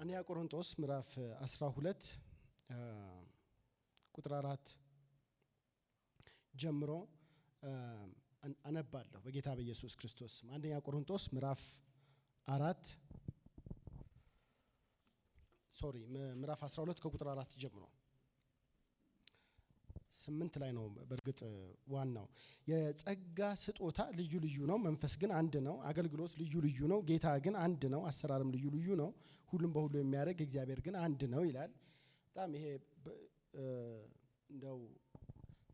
አንደኛ ቆሮንቶስ ምዕራፍ 12 ቁጥር 4 ጀምሮ አነባለሁ በጌታ በኢየሱስ ክርስቶስ። አንደኛ ቆሮንቶስ ምዕራፍ 12 ከቁጥር 4 ጀምሮ 8 ላይ ነው። በእርግጥ ዋናው የጸጋ ስጦታ ልዩ ልዩ ነው፣ መንፈስ ግን አንድ ነው። አገልግሎት ልዩ ልዩ ነው፣ ጌታ ግን አንድ ነው። አሰራርም ልዩ ልዩ ነው፣ ሁሉም በሁሉ የሚያደርግ እግዚአብሔር ግን አንድ ነው ይላል። በጣም ይሄ እንደው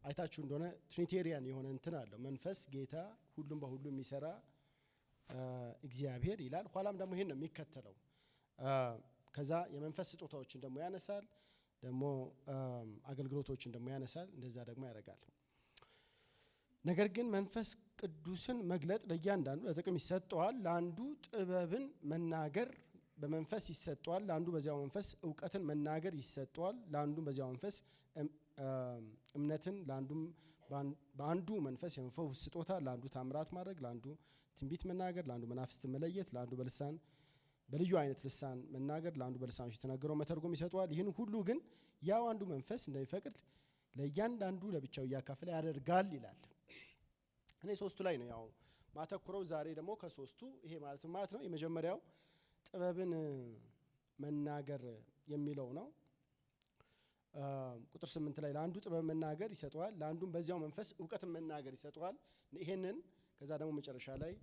አይታችሁ እንደሆነ ትሪኒቴሪያን የሆነ እንትን አለው። መንፈስ፣ ጌታ፣ ሁሉም በሁሉ የሚሰራ እግዚአብሔር ይላል። ኋላም ደግሞ ይሄን ነው የሚከተለው። ከዛ የመንፈስ ስጦታዎችን ደግሞ ያነሳል፣ ደግሞ አገልግሎቶችን ደግሞ ያነሳል። እንደዛ ደግሞ ያደርጋል። ነገር ግን መንፈስ ቅዱስን መግለጥ ለእያንዳንዱ ለጥቅም ይሰጠዋል። ለአንዱ ጥበብን መናገር በመንፈስ ይሰጠዋል፣ ለአንዱ በዚያው መንፈስ እውቀትን መናገር ይሰጠዋል፣ ለአንዱ በዚያው መንፈስ እምነትን፣ ለአንዱም በአንዱ መንፈስ የመፈወስ ስጦታ፣ ለአንዱ ታምራት ማድረግ፣ ለአንዱ ትንቢት መናገር፣ ለአንዱ መናፍስትን መለየት፣ ለአንዱ በልሳን በልዩ አይነት ልሳን መናገር፣ ለአንዱ በልሳኖች የተነገረው መተርጎም ይሰጠዋል። ይህን ሁሉ ግን ያው አንዱ መንፈስ እንደሚፈቅድ ለእያንዳንዱ ለብቻው እያካፈለ ያደርጋል ይላል። እኔ ሶስቱ ላይ ነው ያው ማተኩረው ዛሬ ደግሞ ከሶስቱ ይሄ ማለት ነው። የመጀመሪያው ጥበብን መናገር የሚለው ነው። ቁጥር 8 ላይ ለአንዱ ጥበብ መናገር ይሰጠዋል፣ ለአንዱም በዚያው መንፈስ እውቀትን መናገር ይሰጠዋል። ይሄንን ከዛ ደግሞ መጨረሻ ላይ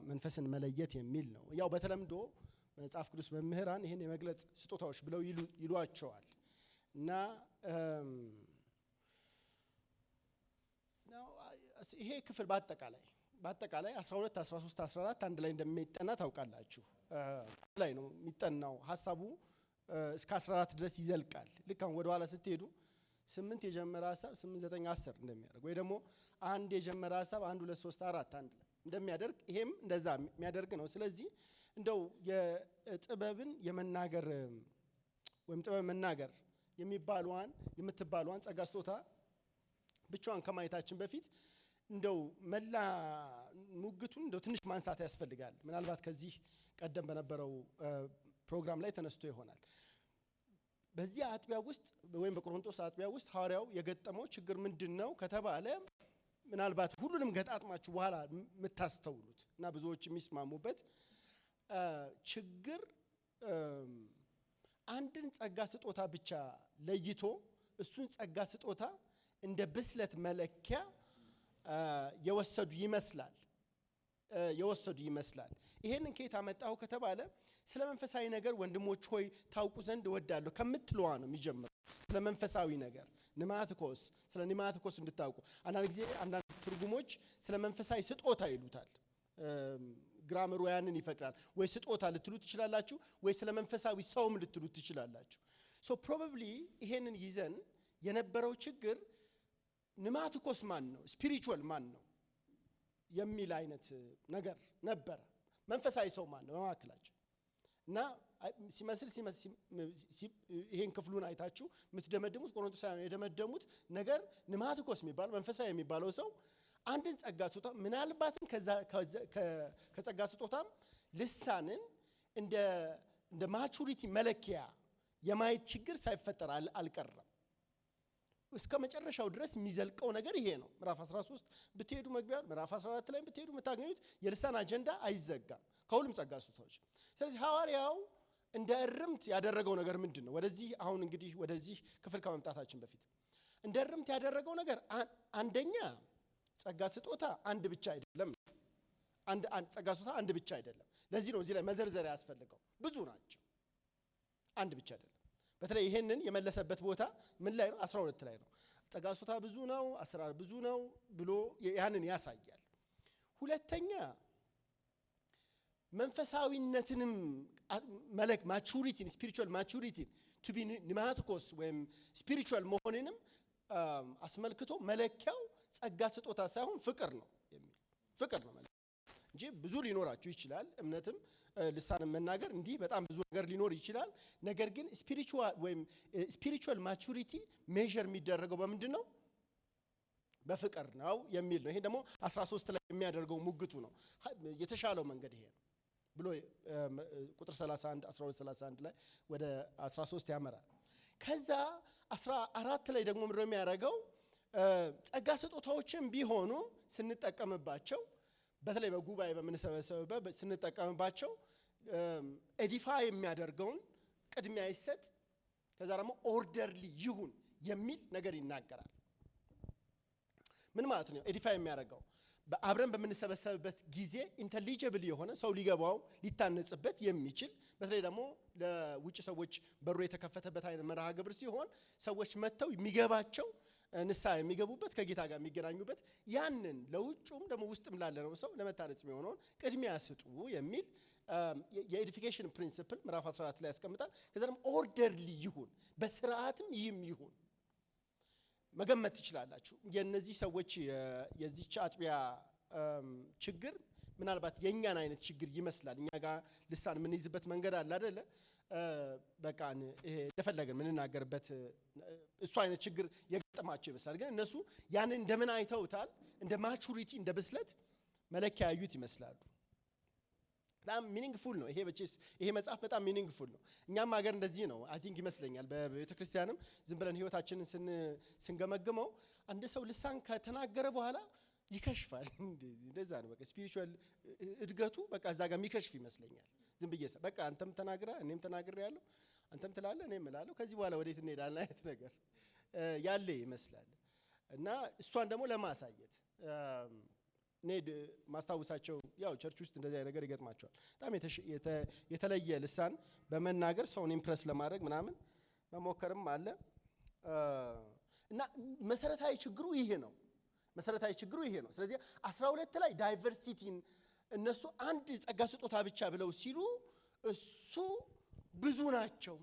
መንፈስን መለየት የሚል ነው። ያው በተለምዶ መጽሐፍ ቅዱስ መምህራን ይሄን የመግለጥ ስጦታዎች ብለው ይሏቸዋል። እና ይሄ ክፍል በአጠቃላይ 12 13 14 አንድ ላይ እንደሚጠና ታውቃላችሁ። ላይ ነው የሚጠናው። ሐሳቡ እስከ 14 ድረስ ይዘልቃል። ልክ አሁን ወደ ኋላ ስትሄዱ 8 የጀመረ ሐሳብ 8 9 10 እንደሚያደርግ ወይ ደግሞ አንድ የጀመረ ሐሳብ 1 2 3 4 አንድ ላይ እንደሚያደርግ ይሄም እንደዛ የሚያደርግ ነው። ስለዚህ እንደው የጥበብን የመናገር ወይም ጥበብ መናገር የምትባሏን ጸጋ ስጦታ ብቻዋን ከማየታችን በፊት እንደው መላ ሙግቱን እንደው ትንሽ ማንሳት ያስፈልጋል። ምናልባት ከዚህ ቀደም በነበረው ፕሮግራም ላይ ተነስቶ ይሆናል። በዚህ አጥቢያ ውስጥ ወይም በቆሮንቶስ አጥቢያ ውስጥ ሐዋርያው የገጠመው ችግር ምንድነው ከተባለ ምናልባት ሁሉንም ገጣጥማችሁ በኋላ የምታስተውሉት እና ብዙዎች የሚስማሙበት ችግር አንድን ጸጋ ስጦታ ብቻ ለይቶ እሱን ጸጋ ስጦታ እንደ ብስለት መለኪያ የወሰዱ ይመስላል። ይሄንን ከየት አመጣው ከተባለ ስለ መንፈሳዊ ነገር ወንድሞች ሆይ ታውቁ ዘንድ እወዳለሁ ከምትለዋ ነው የሚጀምረው። ስለ መንፈሳዊ ነገር ኒማቲኮስ፣ ስለ ኒማቲኮስ እንድታውቁ። አንዳንድ ጊዜ አንዳንድ ትርጉሞች ስለ መንፈሳዊ ስጦታ ይሉታል። ግራመሩ ያንን ይፈቅዳል። ወይ ስጦታ ልትሉ ትችላላችሁ፣ ወይ ስለ መንፈሳዊ ሰውም ልትሉ ትችላላችሁ። ሶ ፕሮባብሊ ይሄንን ይዘን የነበረው ችግር ኒማቲኮስ ማን ነው፣ ስፒሪቹዋል ማን ነው የሚል አይነት ነገር ነበረ። መንፈሳዊ ሰው ማን ነው በመካከላችን እና ሲመስል ይሄን ክፍሉን አይታችሁ የምትደመድሙት ቆሮንቶሳውያን የደመደሙት ነገር ኒማቲኮስ የሚባለው መንፈሳዊ የሚባለው ሰው አንድን ጸጋ ስጦታ ምናልባትም ከጸጋ ስጦታም ልሳንን እንደ ማቹሪቲ መለኪያ የማየት ችግር ሳይፈጠር አልቀረም። እስከ መጨረሻው ድረስ የሚዘልቀው ነገር ይሄ ነው። ምዕራፍ 13 ብትሄዱ መግቢያ፣ ምዕራፍ 14 ላይ ብትሄዱ የምታገኙት የልሳን አጀንዳ አይዘጋም ከሁሉም ጸጋ ስጦታዎች። ስለዚህ ሐዋርያው እንደ እርምት ያደረገው ነገር ምንድን ነው? አሁን እንግዲህ ወደዚህ ክፍል ከመምጣታችን በፊት እንደ እርምት ያደረገው ነገር አንደኛ ጸጋ ስጦታ አንድ ብቻ አይደለም። ጸጋ ስጦታ አንድ ብቻ አይደለም። ለዚህ ነው እዚህ ላይ መዘርዘር ያስፈልገው። ብዙ ናቸው፣ አንድ ብቻ አይደለም። በተለይ ይሄንን የመለሰበት ቦታ ምን ላይ ነው? 12 ላይ ነው። ጸጋ ስጦታ ብዙ ነው፣ አሰራር ብዙ ነው ብሎ ያንን ያሳያል። ሁለተኛ መንፈሳዊነትንም ማቹሪቲን ስፒሪቹዋል ማቹሪቲን ቱ ቢ ኒማቲኮስ ወይም ስፒሪቹዋል መሆንንም አስመልክቶ መለኪያው ጸጋ ስጦታ ሳይሆን ፍቅር ነው የሚል ፍቅር ነው እንጂ ብዙ ሊኖራችሁ ይችላል። እምነትም ልሳንም መናገር እንዲህ በጣም ብዙ ነገር ሊኖር ይችላል። ነገር ግን ስፒሪቹዋል ማቹሪቲ ሜዠር የሚደረገው በምንድን ነው? በፍቅር ነው የሚል ነው። ይሄ ደግሞ 13 ላይ የሚያደርገው ሙግቱ ነው። የተሻለው መንገድ ይሄ ነው። ብሎ ቁጥር 31 12:31 ላይ ወደ 13 ያመራል። ከዛ 14 ላይ ደግሞ ምንድነው የሚያደርገው? ጸጋ ስጦታዎችን ቢሆኑ ስንጠቀምባቸው በተለይ በጉባኤ በምንሰበሰብበት ስንጠቀምባቸው ኤዲፋይ የሚያደርገውን ቅድሚያ ይሰጥ፣ ከዛ ደግሞ ኦርደርሊ ይሁን የሚል ነገር ይናገራል። ምን ማለት ነው? ኤዲፋይ የሚያደርገው አብረን በምንሰበሰብበት ጊዜ ኢንተሊጂብል የሆነ ሰው ሊገባው ሊታነጽበት የሚችል በተለይ ደግሞ ለውጭ ሰዎች በሩ የተከፈተበት አይነት መርሃ ግብር ሲሆን ሰዎች መጥተው የሚገባቸው ንስሐ የሚገቡበት ከጌታ ጋር የሚገናኙበት ያንን ለውጭም ደግሞ ውስጥም ላለነው ሰው ለመታነጽ የሚሆነውን ቅድሚያ ስጡ የሚል የኤዲፊኬሽን ፕሪንሲፕል ምዕራፍ 14 ላይ ያስቀምጣል። ከዛ ደግሞ ኦርደርሊ ይሁን፣ በስርዓትም ይሁን። መገመት ትችላላችሁ የነዚህ ሰዎች የዚህች አጥቢያ ችግር ምናልባት የኛን አይነት ችግር ይመስላል። እኛ ጋር ልሳን የምንይዝበት መንገድ አለ አይደለ? በቃ ይሄ እንደፈለገን ምንናገርበት እሱ አይነት ችግር የገጠማቸው ይመስላል። ግን እነሱ ያንን እንደምን አይተውታል? እንደ ማቹሪቲ እንደ ብስለት መለኪያ ያዩት ይመስላሉ። በጣም ሚኒንግፉል ነው ይሄ መጽሐፍ በጣም ሚኒንግፉል ነው። እኛም ሀገር እንደዚህ ነው አይ ቲንክ ይመስለኛል። በቤተ ክርስቲያንም ዝም ብለን ህይወታችንን ስንገመግመው አንድ ሰው ልሳን ከተናገረ በኋላ ይከሽፋል። እንደዛ ነው በቃ ስፒሪቹዋል እድገቱ በቃ እዛ ጋር የሚከሽፍ ይመስለኛል። ዝም ብዬ በቃ አንተም ተናግራ እኔም ተናግሬያለሁ፣ አንተም ትላለህ እኔም እላለሁ፣ ከዚህ በኋላ ወዴት እንሄዳለን አይነት ነገር ያለ ይመስላል። እና እሷን ደግሞ ለማሳየት ኔድ ማስታወሳቸው ያው ቸርች ውስጥ እንደዚህ አይነት ነገር ይገጥማቸዋል። በጣም የተለየ ልሳን በመናገር ሰውን ኢምፕረስ ለማድረግ ምናምን መሞከርም አለ። እና መሰረታዊ ችግሩ ይሄ ነው። ስለዚህ 12 ላይ ዳይቨርሲቲን እነሱ አንድ ጸጋ ስጦታ ብቻ ብለው ሲሉ እሱ ብዙ ናቸው።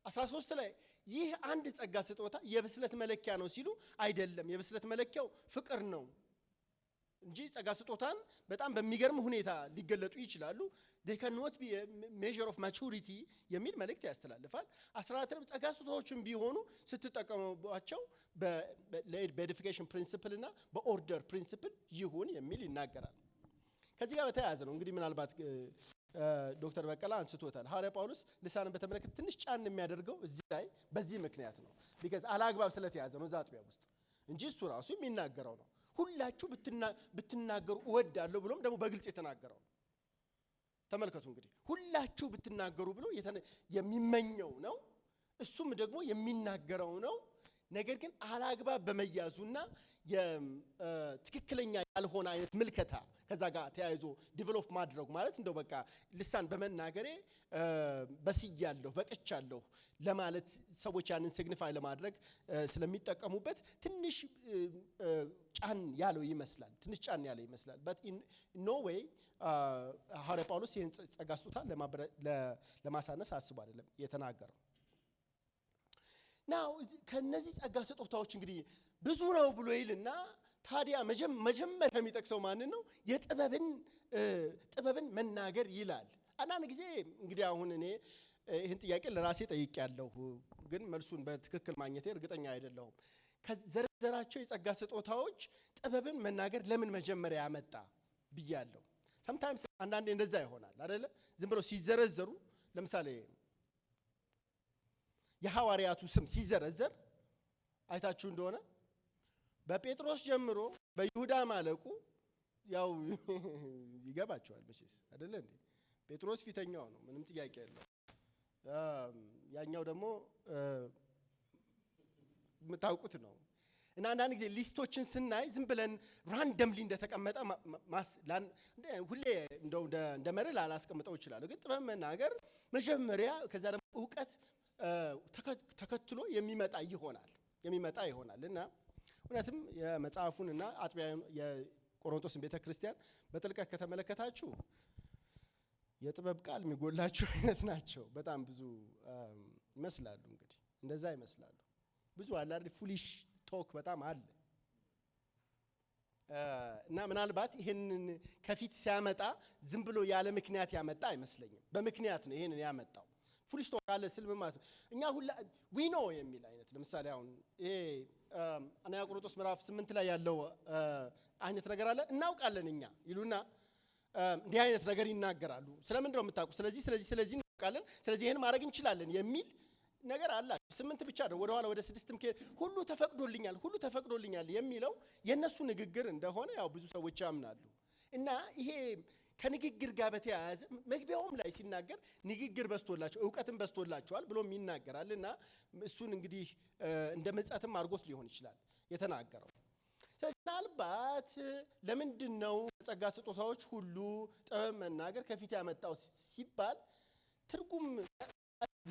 13 ላይ ይህ አንድ ጸጋ ስጦታ የብስለት መለኪያ ነው ሲሉ አይደለም፣ የብስለት መለኪያው ፍቅር ነው እንጂ ጸጋ ስጦታን በጣም በሚገርም ሁኔታ ሊገለጡ ይችላሉ። they cannot be a measure of maturity የሚል መልእክት ያስተላልፋል። 14 ጸጋ ስጦታዎችን ቢሆኑ ስትጠቀሙባቸው በኤዲፊኬሽን ፕሪንሲፕል እና በኦርደር ፕሪንሲፕል ይሁን የሚል ይናገራል። ከዚህ ጋር በተያያዘ ነው እንግዲህ ምናልባት ዶክተር በቀላ አንስቶታል። ሐዋርያ ጳውሎስ ልሳንን በተመለከተ ትንሽ ጫን የሚያደርገው እዚህ ላይ በዚህ ምክንያት ነው። ቢካዝ አላግባብ ስለተያዘ ነው እዛ አጥቢያ ውስጥ እንጂ እሱ ራሱ የሚናገረው ነው። ሁላችሁ ብትናገሩ እወዳለሁ ብሎም ደግሞ በግልጽ የተናገረው ነው። ተመልከቱ እንግዲህ ሁላችሁ ብትናገሩ ብሎ የሚመኘው ነው፣ እሱም ደግሞ የሚናገረው ነው። ነገር ግን አላግባብ በመያዙና የትክክለኛ ያልሆነ አይነት ምልከታ ከዛ ጋር ተያይዞ ዲቨሎፕ ማድረጉ ማለት እንደው በቃ ልሳን በመናገሬ በስያለሁ በቅቻለሁ ለማለት ሰዎች ያንን ሲግኒፋይ ለማድረግ ስለሚጠቀሙበት ትንሽ ጫን ያለው ይመስላል። but in no way ሐዋርያ ጳውሎስ ይህን ጸጋ ስጦታ ለማሳነስ አስቦ አይደለም የተናገረው። ናው ከነዚህ ጸጋ ስጦታዎች እንግዲህ ብዙ ነው ብሎ ይልና ታዲያ መጀመሪያ የሚጠቅሰው ማንን ነው? ጥበብን መናገር ይላል። አንዳንድ ጊዜ እንግዲህ አሁን እኔ ይህን ጥያቄ ለራሴ ጠይቄያለሁ፣ ግን መልሱን በትክክል ማግኘቴ እርግጠኛ አይደለሁም። ከዘረዘራቸው የጸጋ ስጦታዎች ጥበብን መናገር ለምን መጀመሪያ ያመጣ ብያለሁ። sometimes አንዳንዴ እንደዛ ይሆናል አይደለ? ዝም ብሎ ሲዘረዘሩ ለምሳሌ የሐዋርያቱ ስም ሲዘረዘር አይታችሁ እንደሆነ በጴጥሮስ ጀምሮ በይሁዳ ማለቁ ያው ይገባቸዋል መቼስ አይደለ እንዴ? ጴጥሮስ ፊተኛው ነው፣ ምንም ጥያቄ የለው። ያኛው ደግሞ የምታውቁት ነው። እና አንዳንድ ጊዜ ሊስቶችን ስናይ ዝም ብለን ራንደምሊ እንደተቀመጠ ሁሌ እንደ መርህ ላላስቀምጠው ይችላለሁ። ግን ጥበብ መናገር መጀመሪያ ከዛ ደግሞ እውቀት ተከትሎ የሚመጣ ይሆናል እና እውነትም የመጽሐፉንና አጥቢያ የቆሮንቶስን ቤተክርስቲያን በጥልቀት ከተመለከታችሁ የጥበብ ቃል የሚጎላቸው አይነት ናቸው። በጣም ብዙ ይመስላሉ። እንግዲህ እንደዛ ይመስላሉ። ብዙ አለ አይደል? ፉሊሽ ቶክ በጣም አለ። እና ምናልባት ይሄንን ከፊት ሲያመጣ ዝም ብሎ ያለ ምክንያት ያመጣ አይመስለኝም። በምክንያት ነው ይሄንን ያመጣው። ፉሊሽ ቶክ አለ ስል ማለት ነው እኛ ሁላ ዊ ኖ የሚል አይነት ለምሳሌ አሁን ይሄ አንደኛ ቆሮንቶስ ምዕራፍ 8 ላይ ያለው አይነት ነገር አለ። እናውቃለን እኛ ይሉና እንዲህ አይነት ነገር ይናገራሉ። ስለምንድነው የምታውቁ? ስለዚህ እናውቃለን፣ ስለዚህ ይሄን ማድረግ እንችላለን የሚል ነገር አላቸው። 8 ብቻ ነው ወደ ኋላ ወደ 6ም ሁሉ ተፈቅዶልኛል የሚለው የነሱ ንግግር እንደሆነ ያው ብዙ ሰዎች ያምናሉ። እና ይሄ ከንግግር ጋር በተያያዘ መግቢያውም ላይ ሲናገር ንግግር በስቶላቸው ዕውቀትም በስቶላቸዋል ብሎም ይናገራል። እና እሱን እንግዲህ እንደ ምጽአትም አድርጎት ሊሆን ይችላል የተናገረው። ምናልባት ለምንድን ነው ጸጋ ስጦታዎች ሁሉ ጥበብ መናገር ከፊት ያመጣው ሲባል ትርጉም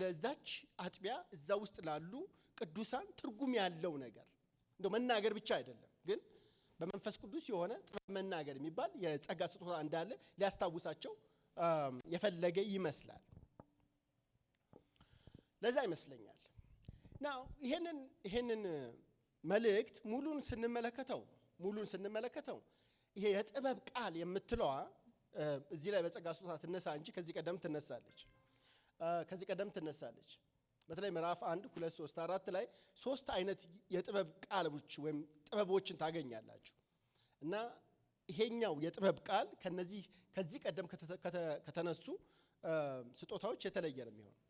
ለዛች አጥቢያ እዛ ውስጥ ላሉ ቅዱሳን ትርጉም ያለው ነገር እንደው መናገር ብቻ አይደለም፣ ግን በመንፈስ ቅዱስ የሆነ ጥበብ መናገር የሚባል የጸጋ ስጦታ እንዳለ ሊያስታውሳቸው የፈለገ ይመስላል። ለዛ ይመስለኛል ናው ይሄንን መልእክት ሙሉን ስንመለከተው ይሄ የጥበብ ቃል የምትለዋ እዚህ ላይ በጸጋ ስጦታ ትነሳ እንጂ ከዚህ ቀደም ትነሳለች። በተለይ ምዕራፍ 1 2 3 4 ላይ 3 አይነት የጥበብ ቃሎች ወይም ጥበቦችን ታገኛላችሁ። እና ይሄኛው የጥበብ ቃል ከዚህ ቀደም ከተነሱ ስጦታዎች የተለየ ነው የሚሆነው።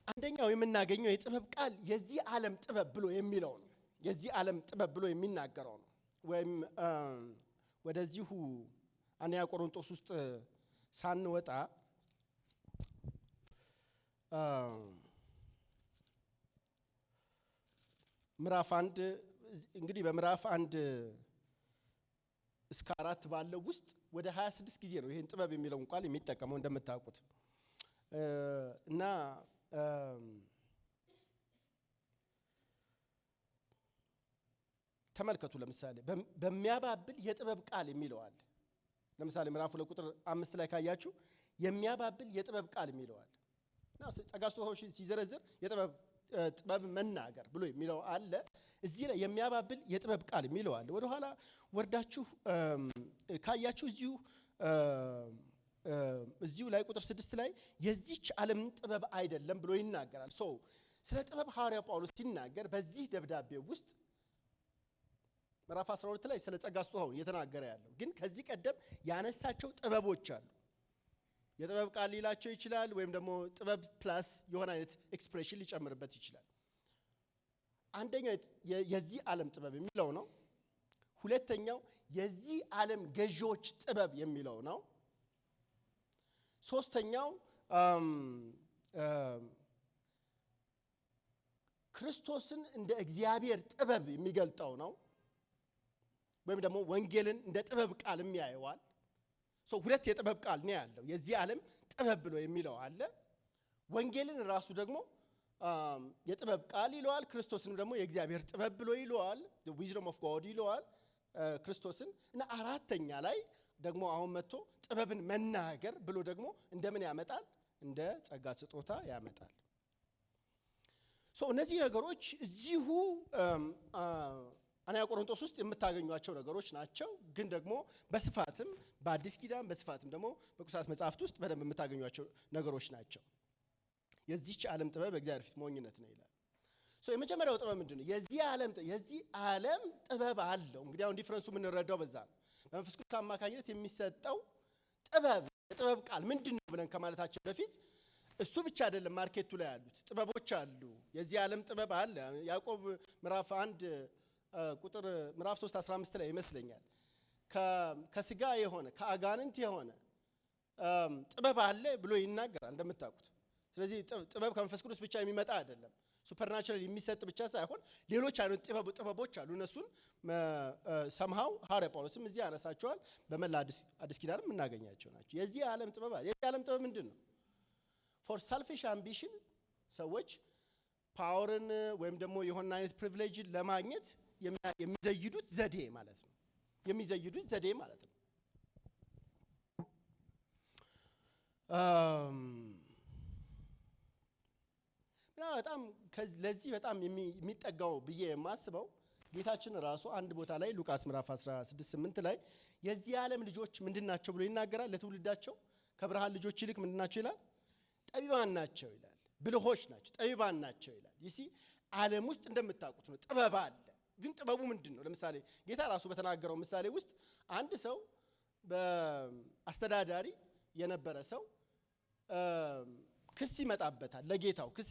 አንደኛው የምናገኘው የጥበብ ቃል የዚህ ዓለም ጥበብ ብሎ የሚለው ነው። የዚህ ዓለም ጥበብ ብሎ የሚናገረው ነው። ወይም ወደዚሁ አንደኛ ቆሮንቶስ ውስጥ ሳንወጣ ምዕራፍ 1 እንግዲህ በምዕራፍ 1 እስከ 4 ባለው ውስጥ ወደ 26 ጊዜ ነው ይሄን ጥበብ የሚለውን ቃል የሚጠቀመው እንደምታውቁት። እና ተመልከቱ። ለምሳሌ በሚያባብል የጥበብ ቃል የሚለው አለ። ለምሳሌ ምዕራፍ 2 ቁጥር 5 ላይ ካያችሁ የሚያባብል የጥበብ ቃል የሚለው አለ። እና ጸጋ ስጦታዎች ሲዘረዝር ጥበብ መናገር ብሎ የሚለው አለ። እዚህ ላይ የሚያባብል የጥበብ ቃል የሚለው አለ። ወደ ኋላ ወርዳችሁ ካያችሁ እዚሁ ላይ ቁጥር 6 ላይ የዚች ዓለም ጥበብ አይደለም ብሎ ይናገራል። ስለ ጥበብ ሐዋርያው ጳውሎስ ሲናገር በዚህ ደብዳቤ ውስጥ ምዕራፍ 12 ላይ ስለ ጸጋ ስጦታው እየተናገረ ያለው ግን ከዚህ ቀደም ያነሳቸው ጥበቦች አሉ። የጥበብ ቃል ሊላቸው ይችላል፣ ወይም ደግሞ ጥበብ ፕላስ የሆነ አይነት ኤክስፕሬሽን ሊጨምርበት ይችላል። አንደኛው የዚህ ዓለም ጥበብ የሚለው ነው። ሁለተኛው የዚህ ዓለም ገዢዎች ጥበብ የሚለው ነው። ሶስተኛው ክርስቶስን እንደ እግዚአብሔር ጥበብ የሚገልጠው ነው። ወይም ደግሞ ወንጌልን እንደ ጥበብ ቃል የሚያየዋል። ሁለት የጥበብ ቃል ነው ያለው። የዚህ ዓለም ጥበብ ብሎ የሚለው አለ። ወንጌልን ራሱ ደግሞ የጥበብ ቃል ይለዋል። ክርስቶስንም ደግሞ የእግዚአብሔር ጥበብ ብሎ ይለዋል። the wisdom of God ይለዋል ክርስቶስን። እና አራተኛ ላይ ደግሞ አሁን መጥቶ ጥበብን መናገር ብሎ ደግሞ እንደምን ያመጣል? እንደ ጸጋ ስጦታ ያመጣል። እነዚህ ነገሮች እዚሁ አንደኛ ቆሮንቶስ ውስጥ የምታገኟቸው ነገሮች ናቸው። ግን ደግሞ በስፋትም በአዲስ ኪዳን በስፋትም ደግሞ በቅዱሳት መጻሕፍት ውስጥ በደንብ የምታገኟቸው ነገሮች ናቸው። የዚህች ዓለም ጥበብ በእግዚአብሔር ፊት ሞኝነት ነው ይላል። የመጀመሪያው ጥበብ ምንድን ነው? የዚህ ዓለም ጥበብ አለው። እንግዲህ አሁን ዲፍረንሱ የምንረዳው በዛ ነው። በመንፈስ ቅዱስ አማካኝነት የሚሰጠው የጥበብ ቃል ምንድን ነው ብለን ከማለታችን በፊት እሱ ብቻ አይደለም። ማርኬቱ ላይ ያሉት ጥበቦች አሉ። የዚህ ዓለም ጥበብ አለ። ያዕቆብ ምዕራፍ 1 ቁጥር ምዕራፍ 3:15 ላይ ይመስለኛል ከስጋ የሆነ ከአጋንንት የሆነ ጥበብ አለ ብሎ ይናገራል እንደምታውቁት። ስለዚህ ጥበብ ከመንፈስ ቅዱስ ብቻ የሚመጣ አይደለም። ሱፐርናቹራል የሚሰጥ ብቻ ሳይሆን ሌሎች አይነት ጥበቦች አሉ። እነሱን ሰምሃው ሐዋርያ ጳውሎስም እዚህ ያነሳቸዋል። በመላ አዲስ ኪዳንም የምናገኛቸው ናቸው። የዚህ ዓለም ጥበብ አለ። የዚህ ዓለም ጥበብ ምንድን ነው? ፎር ሰልፊሽ አምቢሽን ሰዎች ፓወርን ወይም ደግሞ የሆነ አይነት ፕሪቪሌጅን ለማግኘት የሚዘይዱት ዘዴ ማለት ነው። በጣም ለዚህ በጣም የሚጠጋው ብዬ የማስበው ጌታችን ራሱ አንድ ቦታ ላይ ሉቃስ ምዕራፍ 16:8 ላይ የዚህ ዓለም ልጆች ምንድናቸው ብሎ ይናገራል። ለትውልዳቸው ከብርሃን ልጆች ይልቅ ምንድናቸው ይላል? ጠቢባን ናቸው ይላል። ብልሆች ናቸው፣ ጠቢባን ናቸው ይላል። ይሲ ዓለም ውስጥ እንደምታውቁት ነው ጥበብ አለ። ግን ጥበቡ ምንድን ነው? ለምሳሌ ጌታ ራሱ በተናገረው ምሳሌ ውስጥ አንድ ሰው በአስተዳዳሪ የነበረ ሰው ክስ ይመጣበታል ለጌታው። ክስ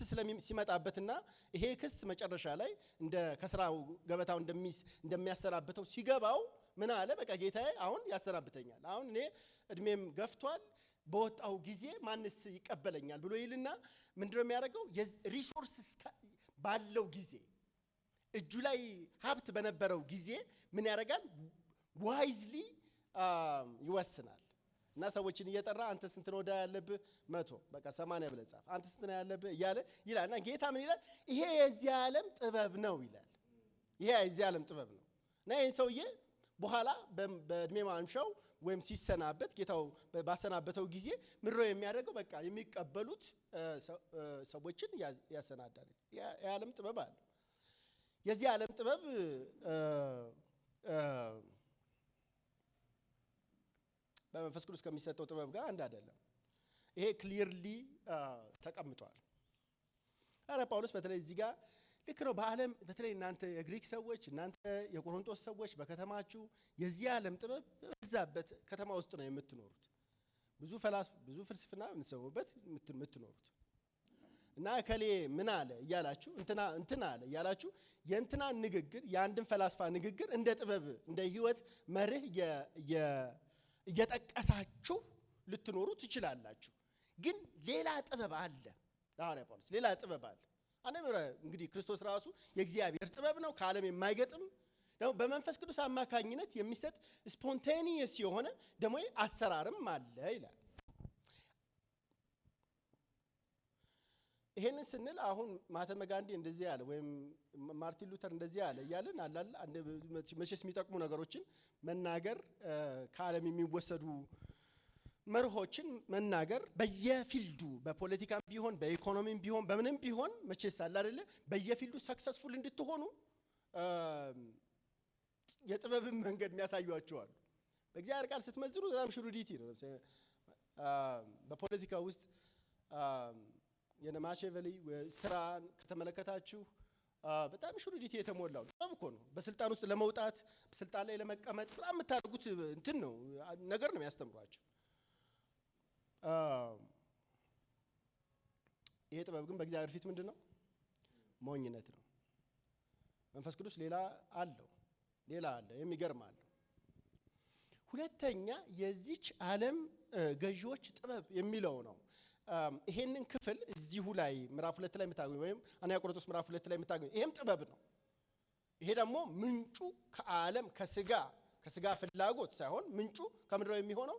ሲመጣበትና ይሄ ክስ መጨረሻ ላይ እንደ ከስራው ገበታው እንደሚያሰናብተው ሲገባው ምን አለ? በቃ ጌታዬ አሁን ያሰናብተኛል፣ አሁን እኔ እድሜም ገፍቷል፣ በወጣው ጊዜ ማንስ ይቀበለኛል ብሎ ይልና ምንድነው የሚያደርገው? ሪሶርስስ ባለው ጊዜ እጁ ላይ ሀብት በነበረው ጊዜ ምን ያደርጋል? ዋይዝሊ ይወስናል። እና ሰዎችን እየጠራ አንተ ስንት ነው ዕዳ ያለብህ? 100 በቃ 80 ብለህ ጻፍ። አንተ ስንት ነው ያለብህ እያለ ይላል። እና ጌታ ምን ይላል? ይሄ የዚህ ዓለም ጥበብ ነው ይላል። ይሄ የዚህ ዓለም ጥበብ ነው። እና ይህን ሰውዬ በኋላ በእድሜ ማምሻው ወይም ሲሰናበት ጌታው ባሰናበተው ጊዜ ምድሮ የሚያደርገው በቃ የሚቀበሉት ሰዎችን ያሰናዳል። የዓለም ጥበብ አለ። የዚህ ዓለም ጥበብ በመንፈስ ቅዱስ ከሚሰጠው ጥበብ ጋር አንድ አይደለም። ይሄ ክሊርሊ ተቀምጧል። አረ ጳውሎስ በተለይ እዚህ ጋር ልክ ነው። በዓለም በተለይ እናንተ የግሪክ ሰዎች፣ እናንተ የቆሮንቶስ ሰዎች በከተማችሁ የዚህ ዓለም ጥበብ በዛበት ከተማ ውስጥ ነው የምትኖሩት። ብዙ ፍልስፍና የምትሰሙበት የምትኖሩት እና እከሌ ምን አለ እያላችሁ እንትና አለ እያላችሁ የእንትናን ንግግር የአንድን ፈላስፋ ንግግር እንደ ጥበብ እንደ ሕይወት መርህ እየጠቀሳችሁ ልትኖሩ ትችላላችሁ። ግን ሌላ ጥበብ አለ። ሐዋርያ ጳውሎስ ሌላ ጥበብ አለ። እንግዲህ ክርስቶስ ራሱ የእግዚአብሔር ጥበብ ነው፣ ከዓለም የማይገጥም ነው። በመንፈስ ቅዱስ አማካኝነት የሚሰጥ ስፖንቴኒየስ የሆነ ደግሞ አሰራርም አለ ይላል። ይሄንን ስንል አሁን ማህተመ ጋንዲ እንደዚህ ያለ ወይም ማርቲን ሉተር እንደዚህ ያለ እያለን መቼስ የሚጠቅሙ ነገሮችን መናገር ከዓለም የሚወሰዱ መርሆችን መናገር በየፊልዱ በፖለቲካም ቢሆን በኢኮኖሚም ቢሆን በምንም ቢሆን መቼስ አለ አይደለ በየፊልዱ ሰክሰስፉል እንድትሆኑ የጥበብን መንገድ የሚያሳዩአችሁ አሉ። በእግዚአብሔር ቃል ስትመዝኑ በጣም ሽሩዲቲ ነው። በፖለቲካ ውስጥ የነማሼቨሊ ስራን ከተመለከታችሁ በጣም ሽሩዲቲ የተሞላው ጥበብ እኮ ነው። በስልጣን ውስጥ ለመውጣት ስልጣን ላይ ለመቀመጥ በጣም የምታደርጉት እንትን ነው ነገር ነው የሚያስተምሯቸው። ይሄ ጥበብ ግን በእግዚአብሔር ፊት ምንድን ነው? ሞኝነት ነው። መንፈስ ቅዱስ ሌላ አለው፣ ሌላ አለ፣ የሚገርም አለው። ሁለተኛ የዚች ዓለም ገዢዎች ጥበብ የሚለው ነው። ይሄንን ክፍል እዚሁ ላይ ምዕራፍ 2 ላይ የምታገኙ ወይም አንደኛ ቆሮንቶስ ምዕራፍ 2 ላይ የምታገኙ ይሄም ጥበብ ነው። ይሄ ደግሞ ምንጩ ከዓለም ከስጋ ፍላጎት ሳይሆን ምንጩ ከምድር የሚሆነው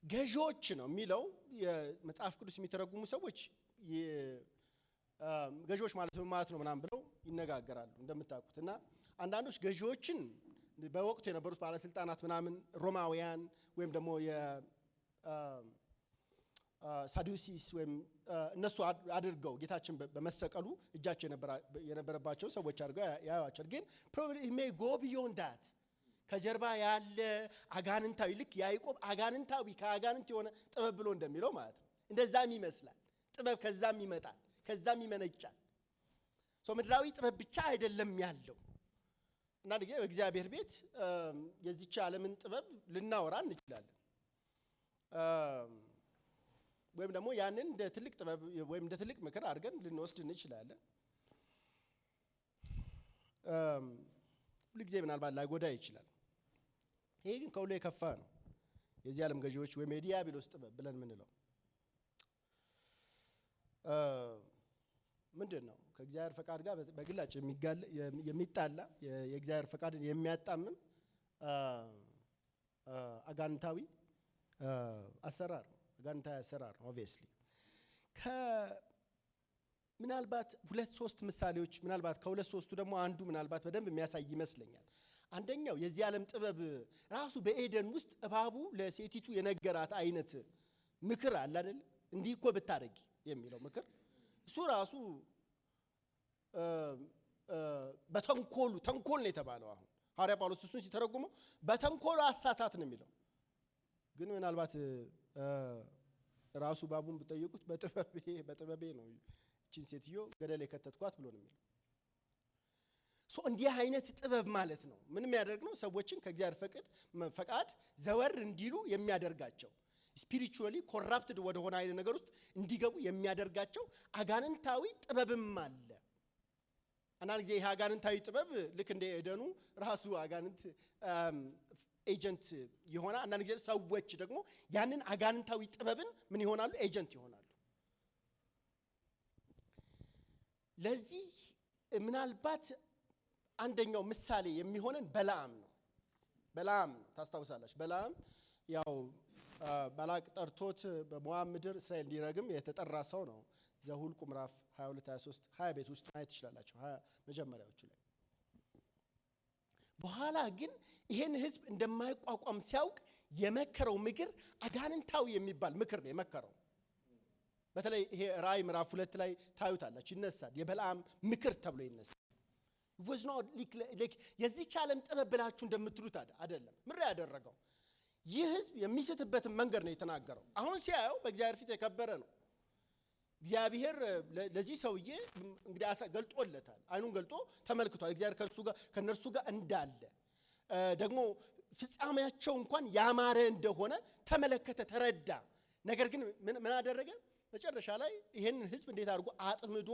ገዢዎች ነው የሚለው የመጽሐፍ ቅዱስ የሚተረጉሙ ሰዎች ገዢዎች ማለት ምን ማለት ነው ምናምን ብለው ይነጋገራሉ እንደምታውቁት። እና አንዳንዶች ገዢዎችን በወቅቱ የነበሩት ባለስልጣናት ምናምን ሮማውያን ወይም ደግሞ ሳዱሲስ ወይም እነሱ አድርገው ጌታችን በመሰቀሉ እጃቸው የነበረባቸው ሰዎች አድርገው ያዩዋቸዋል። ግን probably may go beyond that ከጀርባ ያለ አጋንንታዊ ልክ ያዕቆብ አጋንንታዊ ከአጋንንት የሆነ ጥበብ ብሎ እንደሚለው ማለት ነው። እንደዛም ይመስላል። ጥበብ ከዛም ይመጣል፣ ከዛም ይመነጫል። ምድራዊ ጥበብ ብቻ አይደለም ያለው። አንዳንድ ጊዜ በእግዚአብሔር ቤት የዚች ዓለምን ጥበብ ልናወራ እንችላለን። ወይም ደግሞ ያንን እንደ ትልቅ ጥበብ ወይም እንደ ትልቅ ምክር አድርገን ልንወስድ እንችላለን። ሁሉ ጊዜ ምናልባት ላይጎዳ ይችላል። ይሄ ግን ከሁሉ የከፋ ነው። የዚህ ዓለም ገዢዎች ወይም የዲያብሎስ ጥበብ ብለን የምንለው ምንድን ነው? ከእግዚአብሔር ፈቃድ ጋር በግላጭ የሚጣላ የእግዚአብሔር ፈቃድን የሚያጣምም አጋንንታዊ አሰራር ነው። አጋንንታዊ አሰራር ነው። ኦብቪየስሊ ምናልባት 2-3 ምሳሌዎች ምናልባት ከ2-3ቱ ደግሞ አንዱ ምናልባት በደንብ የሚያሳይ ይመስለኛል። አንደኛው የዚህ ዓለም ጥበብ ራሱ በኤደን ውስጥ እባቡ ለሴቲቱ የነገራት አይነት ምክር አለ አይደል? እንዲህ እኮ ብታረጊ የሚለው ምክር እሱ ራሱ ተንኮል ነው የተባለው። አሁን ሐዋርያ ጳውሎስ እሱን ሲተረጉመው በተንኮሉ አሳታት ነው የሚለው። ግን ምናልባት ራሱ እባቡን ብጠይቁት በጥበቤ ነው እቺን ሴትዮ ገደል የከተትኳት ብሎ ነው የሚለው። እንዲህ አይነት ጥበብ ማለት ነው ምን የሚያደርግ ነው? ሰዎችን ከእግዚአብሔር ፈቃድ ዘወር እንዲሉ የሚያደርጋቸው ስፒሪቹዋሊ ኮራፕትድ ወደ ሆነ አይነት ነገር ውስጥ እንዲገቡ የሚያደርጋቸው አጋንንታዊ ጥበብም አለ። አንዳንድ ጊዜ ይሄ አጋንንታዊ ጥበብ ልክ እንደ ኤደኑ ራሱ አጋንንት ኤጀንት ይሆናል። አንዳንድ ጊዜ ሰዎች ደግሞ ያንን አጋንንታዊ ጥበብን ምን ይሆናሉ? ኤጀንት ይሆናሉ። ለዚህ ምናልባት አንደኛው ምሳሌ የሚሆነን በለዓም ነው። በለዓም ታስታውሳላችሁ። በለዓም ያው ባላቅ ጠርቶት በሞዓብ ምድር እስራኤል እንዲረግም የተጠራ ሰው ነው። ዘኍልቍ ምዕራፍ 22 23 20 ቤት ውስጥ ማየት ትችላላችሁ። 20 መጀመሪያዎቹ ላይ በኋላ ግን ይሄን ህዝብ እንደማይቋቋም ሲያውቅ የመከረው ምክር አጋንንታዊ የሚባል ምክር ነው የመከረው። በተለይ ይሄ ራእይ ምዕራፍ 2 ላይ ታዩታላችሁ። ይነሳል የበለዓም ምክር ተብሎ ይነሳል። was not like የዚህ ዓለም ጥበብ ብላችሁ እንደምትሉት አይደለም። ምን ያደረገው ይህ ህዝብ የሚስትበትን መንገድ ነው የተናገረው። አሁን ሲያየው በእግዚአብሔር ፊት የከበረ ነው። እግዚአብሔር ለዚህ ሰውዬ እንግዲህ ገልጦለታል። አይኑን ገልጦ ተመልክቷል። እግዚአብሔር ከነርሱ ጋር እንዳለ ደግሞ ፍጻሜያቸው እንኳን ያማረ እንደሆነ ተመለከተ፣ ተረዳ። ነገር ግን ምን አደረገ? መጨረሻ ላይ ይሄን ህዝብ እንዴት አድርጎ አጥምዶ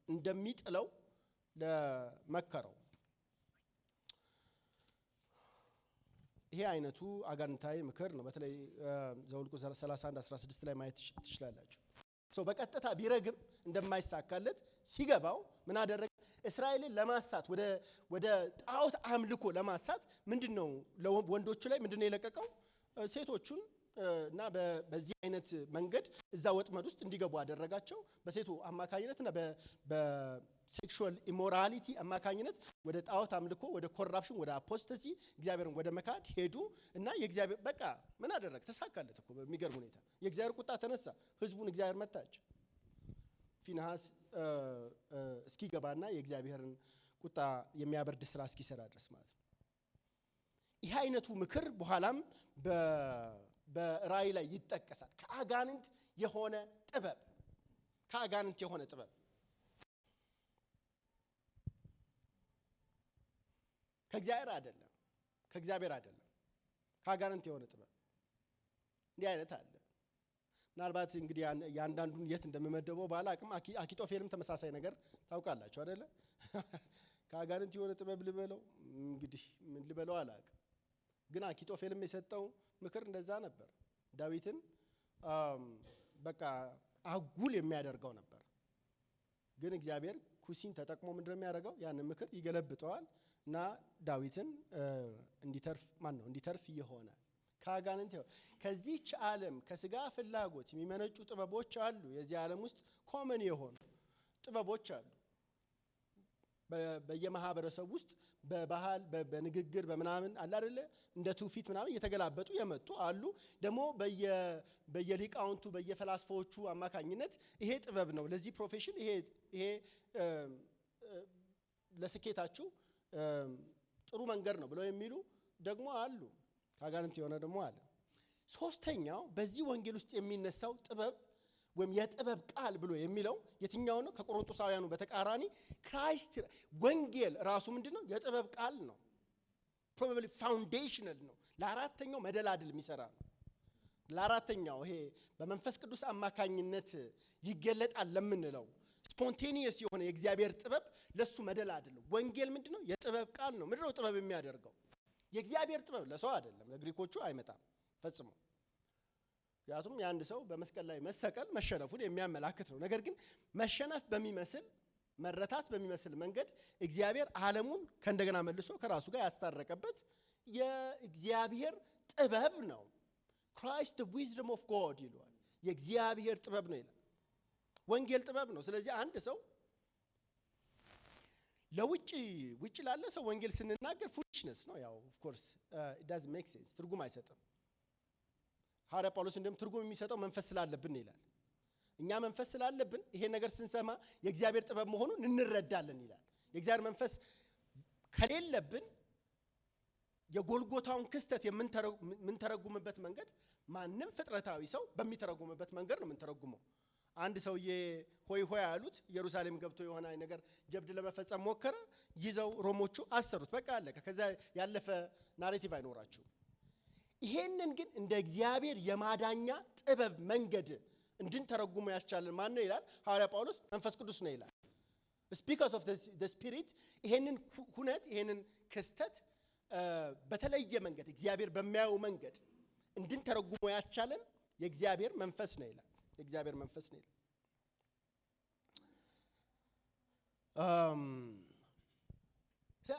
እንደሚጥለው ለመከረው። ይሄ አይነቱ አጋንንታዊ ምክር ነው። በተለይ ዘኍልቍ 31 16 ላይ ማየት ትችላላችሁ። በቀጥታ ቢረግም እንደማይሳካለት ሲገባው ምን አደረገ? እስራኤልን ለማሳት ወደ ጣዖት አምልኮ ለማሳት ምንድነው ለወንዶቹ ላይ ምንድነው የለቀቀው? ሴቶቹን እና በዚህ አይነት መንገድ እዛ ወጥመድ ውስጥ እንዲገቡ አደረጋቸው። በሴቱ አማካኝነትና በሴክሹዋል ኢሞራሊቲ አማካኝነት ወደ ጣዖት አምልኮ፣ ወደ ኮራፕሽን፣ ወደ አፖስተሲ እግዚአብሔርን ወደ መካድ ሄዱ እና የእግዚአብሔር በቃ ምን አደረገ? ተሳካለት እኮ በሚገርም ሁኔታ። የእግዚአብሔር ቁጣ ተነሳ። ህዝቡን እግዚአብሔር መታች። ፊንሐስ እስኪገባና የእግዚአብሔርን ቁጣ የሚያበርድ ስራ እስኪሰራ ድረስ ማለት ነው። ይህ አይነቱ ምክር በኋላም በራእይ ላይ ይጠቀሳል። ከአጋንንት የሆነ ጥበብ ከእግዚአብሔር አይደለም፣ ከአጋንንት የሆነ ጥበብ እንዲህ አይነት አለ። ምናልባት እንግዲህ ያንዳንዱን የት እንደምመደበው ባላቅም አኪጦፌልም ተመሳሳይ ነገር ታውቃላችሁ አይደለ? ከአጋንንት የሆነ ጥበብ ልበለው እንግዲህ ምን ልበለው አላቅም። ግን አኪጦፌልም የሰጠው ምክር እንደዛ ነበር። ዳዊትን በቃ አጉል የሚያደርገው ነበር። ግን እግዚአብሔር ኩሲን ተጠቅሞ ምንድነው የሚያደርገው? ያንን ምክር ይገለብጠዋል እና ዳዊትን እንዲተርፍ ይሆናል። ከአጋንንት ከዚህች ዓለም ከስጋ ፍላጎት የሚመነጩ ጥበቦች አሉ። የዚህ ዓለም ውስጥ ኮመን የሆኑ ጥበቦች አሉ። በየማህበረሰቡ ውስጥ በባህል በንግግር በምናምን አለ አይደለ? እንደ ትውፊት ምናምን እየተገላበጡ የመጡ አሉ። ደግሞ በየሊቃውንቱ በየፈላስፋዎቹ አማካኝነት ይሄ ጥበብ ነው ለዚህ ፕሮፌሽን፣ ይሄ ለስኬታችሁ ጥሩ መንገድ ነው ብለው የሚሉ ደግሞ አሉ። ከአጋንንት የሆነ ደግሞ አለ። ሶስተኛው በዚህ ወንጌል ውስጥ የሚነሳው ጥበብ ወይም የጥበብ ቃል ብሎ የሚለው የትኛው ነው? ከቆሮንቶሳውያኑ በተቃራኒ ክራይስት ወንጌል ራሱ ምንድነው? የጥበብ ቃል ነው። ፕሮባብሊ ፋውንዴሽናል ነው። ለአራተኛው መደላድል የሚሰራ ነው። ለአራተኛው ይሄ በመንፈስ ቅዱስ አማካኝነት ይገለጣል ለምንለው ስፖንቴኒየስ የሆነ የእግዚአብሔር ጥበብ ለሱ መደላድል ነው። ወንጌል ምንድነው? የጥበብ ቃል ነው። ምንድነው ጥበብ የሚያደርገው? የእግዚአብሔር ጥበብ ለሰው አይደለም፣ ለግሪኮቹ አይመጣም ፈጽሞ። ምክንያቱም የአንድ ሰው በመስቀል ላይ መሰቀል መሸነፉን የሚያመላክት ነው። ነገር ግን መሸነፍ በሚመስል መረታት በሚመስል መንገድ እግዚአብሔር ዓለሙን ከእንደገና መልሶ ከራሱ ጋር ያስታረቀበት የእግዚአብሔር ጥበብ ነው። Christ the wisdom of God ይለዋል። የእግዚአብሔር ጥበብ ነው ይላል። ወንጌል ጥበብ ነው። ስለዚህ አንድ ሰው ውጭ ላለ ሰው ወንጌል ስንናገር ፉሊሽነስ ነው። ያው of course it doesn't make sense፣ ትርጉም አይሰጥም። ሐዋርያ ጳውሎስ እንደም ትርጉም የሚሰጠው መንፈስ ስላለብን ይላል። እኛ መንፈስ ስላለብን ይሄን ነገር ስንሰማ የእግዚአብሔር ጥበብ መሆኑን እንረዳለን ይላል። የእግዚአብሔር መንፈስ ከሌለብን የጎልጎታውን ክስተት የምንተረጉምበት መንገድ ማንም ፍጥረታዊ ሰው በሚተረጉምበት መንገድ ነው የምንተረጉመው። አንድ ሰውዬ ሆይ ሆይ አሉት። ኢየሩሳሌም ገብቶ የሆነ ነገር ጀብድ ለመፈጸም ሞከረ። ይዘው ሮሞቹ አሰሩት። በቃ አለቀ። ከዛ ያለፈ ናሬቲቭ አይኖራችሁም። ይሄንን ግን እንደ እግዚአብሔር የማዳኛ ጥበብ መንገድ እንድንተረጉሙ ያስቻለን ማን ነው ይላል ሐዋርያ ጳውሎስ? መንፈስ ቅዱስ ነው ይላል። ስፒከርስ ኦፍ ዘ ስፒሪት ይሄንን ሁነት ይሄንን ክስተት በተለየ መንገድ እግዚአብሔር በሚያየው መንገድ እንድንተረጉሙ ያስቻለን የእግዚአብሔር መንፈስ ነው ይላል። የእግዚአብሔር መንፈስ ነው ይላል።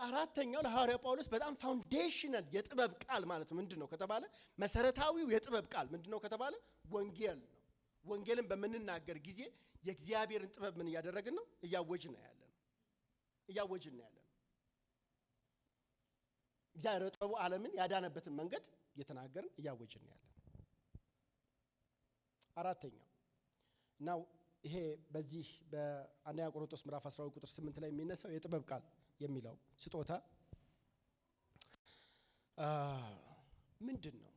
አራተኛው ለሐዋርያ ጳውሎስ በጣም ፋውንዴሽናል የጥበብ ቃል ማለት ምንድነው ከተባለ መሰረታዊው የጥበብ ቃል ምንድነው ከተባለ ወንጌል ነው። ወንጌልን በምንናገር ጊዜ የእግዚአብሔርን ጥበብ ምን እያደረግን ነው? እያወጅን ነው ያለን። እያወጅን ነው ያለን። እግዚአብሔር ጥበቡ ዓለምን ያዳነበትን መንገድ እየተናገርን እያወጅን ነው ያለን። አራተኛው ናው ይሄ በዚህ በአንደኛ ቆሮንቶስ ምዕራፍ 12 ቁጥር 8 ላይ የሚነሳው የጥበብ ቃል የሚለው ስጦታ ምንድን ነው?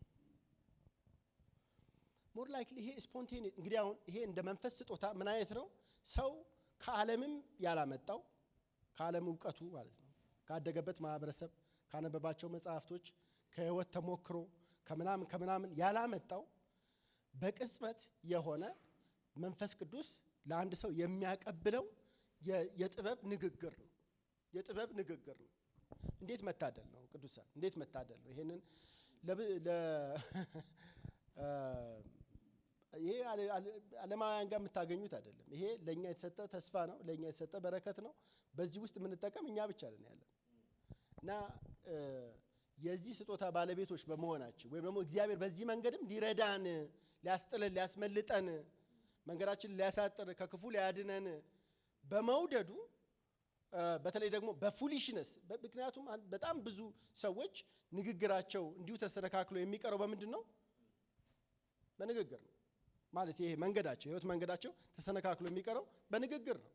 ሞር ላይክሊ ይሄ ስፖንቴኒየስ እንግዲህ አሁን ይሄ እንደ መንፈስ ስጦታ ምን አይነት ነው? ሰው ከዓለምም ያላመጣው ከዓለም እውቀቱ ማለት ነው ካደገበት ማህበረሰብ ካነበባቸው መጽሐፍቶች ከህይወት ተሞክሮ ከምናምን ያላመጣው በቅጽበት የሆነ መንፈስ ቅዱስ ለአንድ ሰው የሚያቀብለው የጥበብ ንግግር ነው። የጥበብ ንግግር ነው። እንዴት መታደል ነው ቅዱሳን! እንዴት መታደል ነው! ይሄንን ይሄ ዓለማውያን ጋር የምታገኙት አይደለም። ይሄ ለኛ የተሰጠ ተስፋ ነው። ለኛ የተሰጠ በረከት ነው። በዚህ ውስጥ የምንጠቀም እኛ ብቻ ነን ያለን እና የዚህ ስጦታ ባለቤቶች በመሆናችን ወይም ደግሞ እግዚአብሔር በዚህ መንገድም ሊረዳን ሊያስጥለን ሊያስመልጠን መንገዳችንን ሊያሳጥር ከክፉ ሊያድነን በመውደዱ በተለይ ደግሞ በፉሊሽነስ ምክንያቱም በጣም ብዙ ሰዎች ንግግራቸው እንዲሁ ተስተካክሎ የሚቀረው በምንድን ነው? በንግግር ነው ማለት ይሄ መንገዳቸው የህይወት መንገዳቸው ተስተካክሎ የሚቀረው በንግግር ነው።